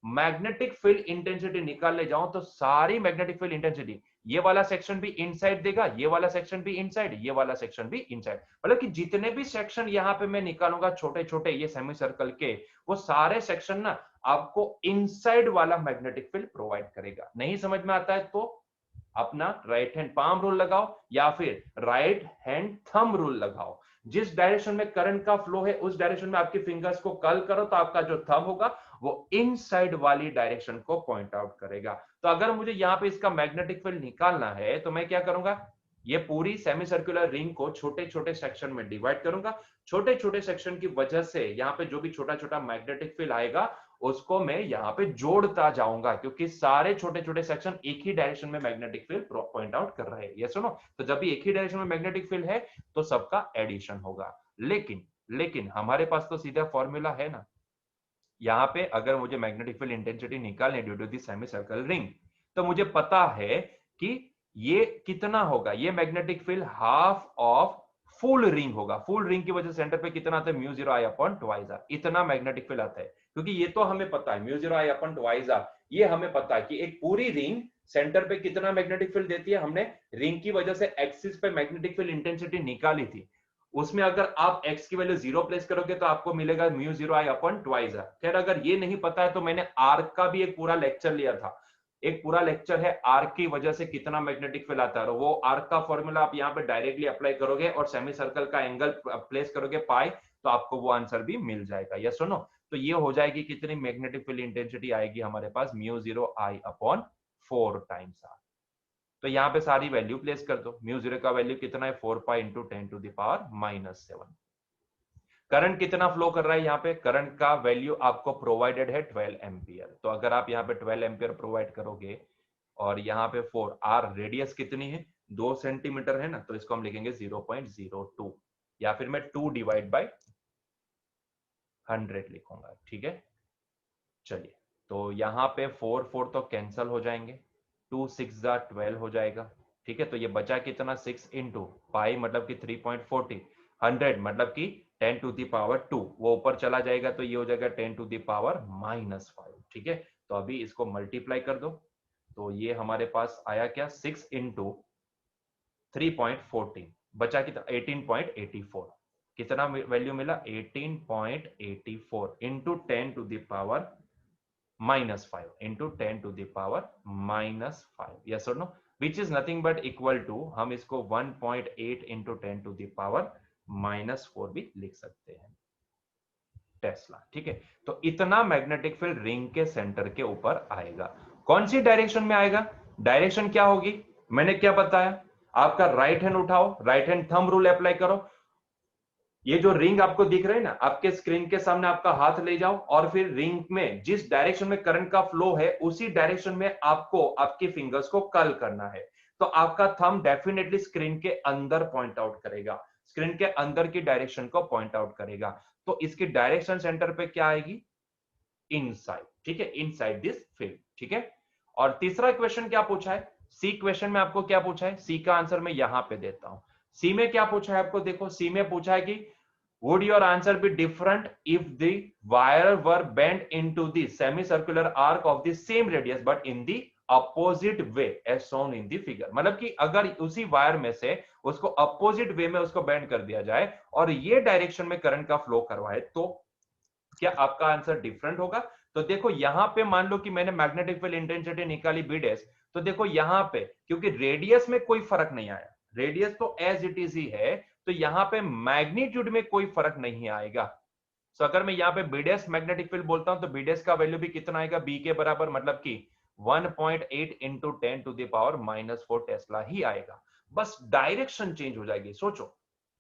मैग्नेटिक फील्ड इंटेंसिटी निकालने जाऊं तो सारी मैग्नेटिक फील्ड इंटेंसिटी ये वाला सेक्शन भी इनसाइड देगा, ये वाला सेक्शन भी इनसाइड, ये वाला सेक्शन भी इनसाइड। मतलब कि जितने भी सेक्शन यहाँ पे मैं निकालूंगा छोटे छोटे ये सेमी सर्कल के, वो सारे सेक्शन ना आपको इनसाइड वाला मैग्नेटिक फील्ड प्रोवाइड करेगा। नहीं समझ में आता है तो अपना राइट हैंड पाम रूल लगाओ या फिर राइट हैंड थंब रूल लगाओ। जिस डायरेक्शन में करंट का फ्लो है उस डायरेक्शन में आपकी फिंगर्स को कर्ल करो तो आपका जो थंब होगा वो इनसाइड वाली डायरेक्शन को पॉइंट आउट करेगा। तो अगर मुझे यहाँ पे इसका मैग्नेटिक फील्ड निकालना है तो मैं क्या करूंगा, ये पूरी सेमी सर्कुलर रिंग को छोटे छोटे सेक्शन में डिवाइड करूंगा। छोटे छोटे सेक्शन की वजह से यहाँ पे जो भी छोटा छोटा मैग्नेटिक फील्ड आएगा उसको मैं यहाँ पे जोड़ता जाऊंगा, क्योंकि सारे छोटे छोटे सेक्शन एक ही डायरेक्शन में मैग्नेटिक फील्ड पॉइंट आउट कर रहे हैं। ये सुनो, तो जब भी एक ही डायरेक्शन में मैग्नेटिक फील्ड है तो सबका एडिशन होगा। लेकिन हमारे पास तो सीधा फॉर्मूला है ना, यहाँ पे अगर मुझे मैग्नेटिक फील्ड इंटेंसिटी निकालनी due to the semi circle ring, तो मुझे पता है कि ये कितना होगा, ये magnetic field half of full ring होगा। फुल रिंग की वजह से सेंटर पे कितना आता है, mu zero I upon twice r, इतना मैग्नेटिक फील्ड आता है। क्योंकि ये तो हमें पता है mu zero I upon twice r, ये हमें पता है कि एक पूरी रिंग सेंटर पे कितना मैग्नेटिक फील्ड देती है। हमने रिंग की वजह से एक्सिस पे मैग्नेटिक फील्ड इंटेंसिटी निकाली थी, उसमें अगर आप x की वैल्यू 0 प्लेस करोगे तो आपको मिलेगा mu zero I upon twice r. खैर अगर ये नहीं पता है तो मैंने आर्क का भी एक पूरा लेक्चर लिया था, एक पूरा लेक्चर है आर्क की वजह से कितना मैग्नेटिक फील्ड आता है, वो आर्क का फॉर्मूला आप यहाँ पे डायरेक्टली अप्लाई करोगे और सेमी सर्कल का एंगल प्लेस करोगे पाई, तो आपको वो आंसर भी मिल जाएगा। यस सुनो, तो ये हो जाएगी कितनी मैग्नेटिक फील्ड इंटेंसिटी आएगी हमारे पास, mu zero I upon 4 times R. तो यहाँ पे सारी वैल्यू प्लेस कर दो। म्यू जीरो का वैल्यू कितना है, 4 pi into 10 to the power -7। Current कितना फ्लो कर रहा है यहाँ पे, करंट का वैल्यू आपको प्रोवाइडेड है 12 एम्पियर। तो अगर आप यहाँ पे 12 एम्पियर प्रोवाइड करोगे और यहाँ पे 4 आर रेडियस कितनी है, 2 सेंटीमीटर है ना, तो इसको हम लिखेंगे 0.02 या फिर मैं 2 डिवाइड बाय 100 लिखूंगा। ठीक है, चलिए, तो यहाँ पे 4 4 तो कैंसल हो जाएंगे, 2 6 12 हो जाएगा। ठीक है, तो ये बचा कितना, 6 इंटू पाई मतलब कि 3.40, 100 मतलब कि 10 टू दी पावर 2, वो ऊपर चला जाएगा तो ये हो जाएगा 10 टू दी पावर -5। ठीक है, तो अभी इसको मल्टीप्लाई कर दो, तो ये हमारे पास आया क्या, 6 इंटू 3.40 बचा कितना, 18.84। कितना वैल्यू मिला, 18.84 into 10 to the power -5 into 10 to the power -5, yes or no, which is nothing but equal to, हम इसको 1.8 into 10 to the power -4 भी लिख सकते हैं, टेस्ला। ठीक है, तो इतना मैग्नेटिक फील्ड रिंग के सेंटर के ऊपर आएगा। कौन सी डायरेक्शन में आएगा, डायरेक्शन क्या होगी, मैंने क्या बताया, आपका राइट हैंड उठाओ, right hand thumb rule apply करो, ये जो रिंग आपको दिख रहा है ना, आपके स्क्रीन के सामने आपका हाथ ले जाओ और फिर रिंग में जिस डायरेक्शन में करंट का फ्लो है उसी डायरेक्शन में आपको आपकी फिंगर्स को कर्ल करना है। तो आपका थंब डेफिनेटली स्क्रीन के अंदर पॉइंट आउट करेगा, स्क्रीन के अंदर की डायरेक्शन को पॉइंट आउट करेगा। तो इसकी डायरेक्शन सेंटर पे क्या आएगी, इनसाइड। ठीक है, इनसाइड दिस फील्ड। ठीक है, और तीसरा क्वेश्चन क्या पूछा है, सी क्वेश्चन में आपको क्या पूछा है, सी का आंसर मैं यहां पे देता हूं। सी में क्या पूछा है आपको, देखो सी में पूछा है कि would your answer be different if the wire were bent into the semicircular arc of the same radius but in the opposite way as shown in the figure। मतलब कि अगर उसी वायर में से उसको अपोजिट वे में उसको bend कर दिया जाए और ये डायरेक्शन में करंट का फ्लो करवाए तो क्या आपका आंसर डिफरेंट होगा। तो देखो यहां पे मान लो कि मैंने मैग्नेटिक फील्ड इंटेंसिटी निकाली बी डैश, तो देखो यहां पे क्योंकि रेडियस में कोई फर्क नहीं आया, रेडियस तो एज इट इज ही है, तो यहां पे मैग्नीट्यूड में कोई फर्क नहीं आएगा। तो अगर मैं यहां पे बी डैश मैग्नेटिक फील्ड बोलता हूं तो बी डैश का वैल्यू भी कितना आएगा, बी के बराबर, मतलब कि 1.8 into 10 to the power -4 tesla ही आएगा। बस डायरेक्शन चेंज हो जाएगी। सोचो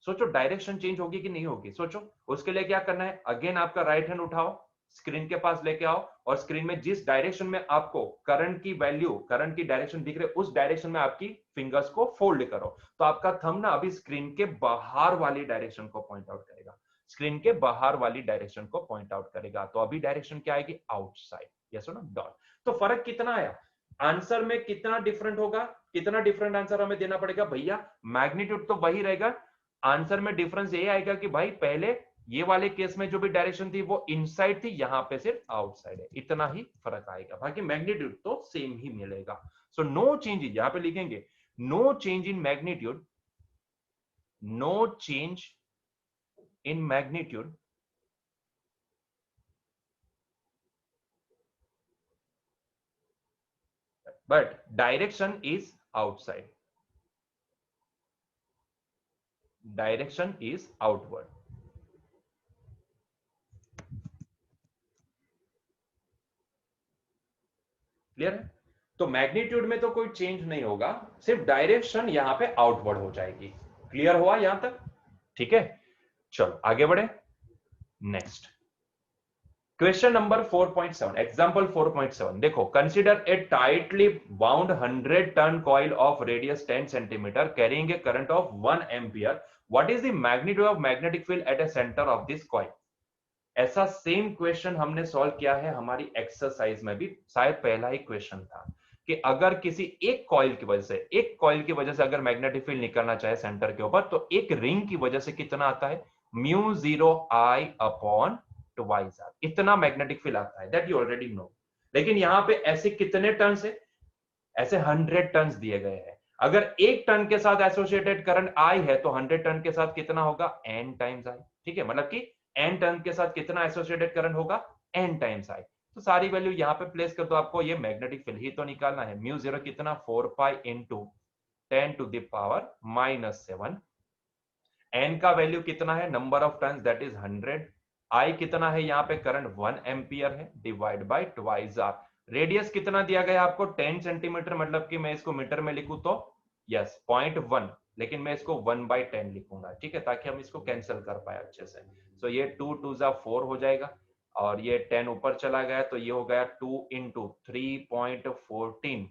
सोचो डायरेक्शन चेंज होगी कि नहीं होगी, सोचो। उसके लिए क्या करना है, अगेन आपका राइट हैंड उठाओ, स्क्रीन के पास लेके आओ और स्क्रीन में जिस डायरेक्शन में आपको करंट की वैल्यू, करंट की डायरेक्शन दिख रही है, उस डायरेक्शन में आपकी फिंगर्स को फोल्ड करो। तो आपका थंब ना अभी स्क्रीन के बाहर वाली डायरेक्शन को पॉइंट आउट करेगा, स्क्रीन के बाहर वाली डायरेक्शन को पॉइंट आउट करेगा। तो अभी डायरेक्शन क्या आएगी? आउटसाइड। यस और नो? डॉट। तो फर्क कितना आया? आंसर में कितना डिफरेंट होगा? कितना डिफरेंट आंसर हमें देना पड़ेगा भैया? मैग्नीट्यूड तो वही रहेगा, आंसर में डिफरेंस ये आएगा कि भाई पहले ये वाले केस में जो भी डायरेक्शन थी वो इनसाइड थी, यहां पे सिर्फ आउटसाइड है, इतना ही फर्क आएगा, बाकी मैग्नीट्यूड तो सेम ही मिलेगा। सो नो चेंज, यहां पे लिखेंगे no change in magnitude, no change in magnitude but direction is outside, direction is outward। Clear है? तो मैग्नीट्यूड में तो कोई चेंज नहीं होगा, सिर्फ डायरेक्शन यहां पे आउटवर्ड हो जाएगी। क्लियर हुआ यहां तक? ठीक है, चलो आगे बढ़े। नेक्स्ट क्वेश्चन नंबर 4.7, एग्जांपल 4.7 देखो, consider a tightly bound 100 turn coil of radius 10 centimetre carrying a current of 1 ampere, what is the magnitude of magnetic field at a centre of this coil. ऐसा same question हमने solve किया है हमारी exercise में भी, शायद पहला ही question था कि अगर किसी एक कॉइल की वजह से, एक कॉइल की वजह से अगर मैग्नेटिक फील्ड निकलना चाहे सेंटर के ऊपर, तो एक रिंग की वजह से कितना आता है? Mu 0 I upon twice r, इतना मैग्नेटिक फील्ड आता है, दैट यू ऑलरेडी नो। लेकिन यहां पे ऐसे कितने टन है? ऐसे 100 टन दिए गए हैं। अगर एक टन के साथ एसोसिएटेड करंट I है तो 100 टन के साथ कितना होगा? n times I। ठीक है, मतलब कि n टन के साथ कितना एसोसिएटेड करंट होगा? n times I। तो सारी वैल्यू यहां पे प्लेस कर दो, आपको ये मैग्नेटिक फील्ड ही तो निकालना है। म्यू 0 कितना? 4 pi into 10 to the power -7। n का वैल्यू कितना है? Number of turns, that is 100। I कितना है यहाँ पे? करंट 1 एम्पियर है, divide by twice r. Radius कितना दिया गया आपको? 10 सेंटीमीटर, मतलब कि मैं इसको मीटर में लिखूं तो यस 0.1, लेकिन मैं इसको 1/10 लिखूंगा, ठीक है, ताकि हम इसको कैंसिल कर पाए अच्छे से। सो ये 2 2 जा 4 हो जाएगा, और ये 10 ऊपर चला गया तो ये हो गया 2 इंटू 3.14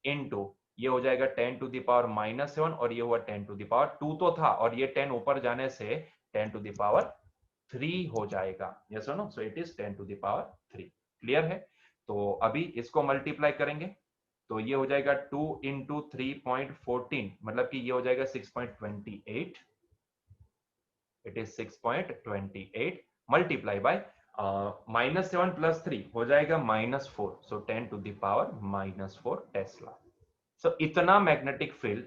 इंटू ये हो जाएगा 10 टू द पावर -7, और ये हुआ 10 टू द पावर 2 तो था, और ये 10 ऊपर जाने से 10 टू द पावर 3 हो जाएगा। यस और no? So it is 10 to the power 3। Clear है? तो अभी इसको मल्टीप्लाई करेंगे तो ये हो जाएगा 2 इंटू 3.14, मतलब कि ये हो जाएगा 6.28। It is 6.28 multiply by -7 plus 3 हो जाएगा -4, सो 10 टू द पावर -4 टेस्ला। सो इतना मैग्नेटिक फील्ड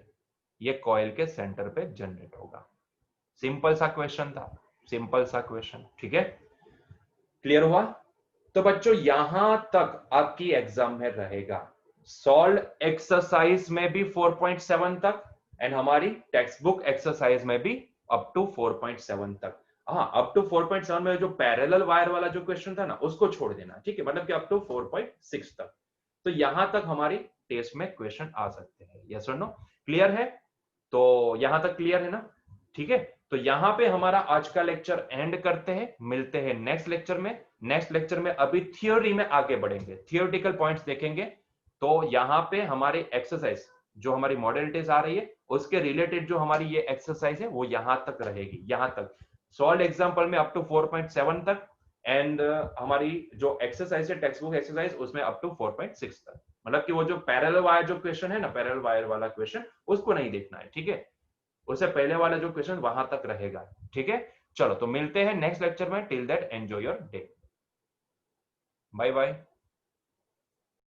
ये कॉइल के सेंटर पे जनरेट होगा। सिंपल सा क्वेश्चन था, सिंपल सा क्वेश्चन, ठीक है? क्लियर हुआ? तो बच्चों यहां तक आपकी एग्जाम में रहेगा। सॉल्व एक्सरसाइज में भी 4.7 तक, एंड हमारी टेक्स्ट बुक एक्सरसाइज में भी अप टू 4.7 तक। हाँ, अप टू 4.7 में जो पैरेलल वायर वाला जो क्वेश्चन था ना, उसको छोड़ देना, ठीक है, मतलब कि अप टू 4.6 तक। तो यहां तक हमारी टेस्ट में क्वेश्चन आ सकते हैं। यस और नो? क्लियर है? तो यहां तक क्लियर है ना? ठीक है, तो यहां पे हमारा आज का लेक्चर एंड करते हैं, मिलते हैं नेक्स्ट लेक्चर में। नेक्स्ट लेक्चर में अभी थियोरी में आगे बढ़ेंगे, थियोरेटिकल पॉइंट्स देखेंगे। तो यहां पे हमारे एक्सरसाइज जो हमारी मॉडलिटीज आ रही है उसके रिलेटेड जो हमारी ये एक्सरसाइज है वो यहां तक रहेगी, यहां तक सॉल्व एग्जांपल में अप टू 4.7 तक, एंड हमारी जो एक्सरसाइज है टेक्स्ट बुक एक्सरसाइज उसमें अप टू 4.6 तक। मतलब कि वो जो पैरेलल वायर जो क्वेश्चन है ना, पैरेलल वायर वाला क्वेश्चन, उसको नहीं देखना है, ठीक है? उससे पहले वाला जो क्वेश्चन वहां तक रहेगा, ठीक है? चलो तो मिलते हैं नेक्स्ट लेक्चर में। Till that enjoy your day, bye bye.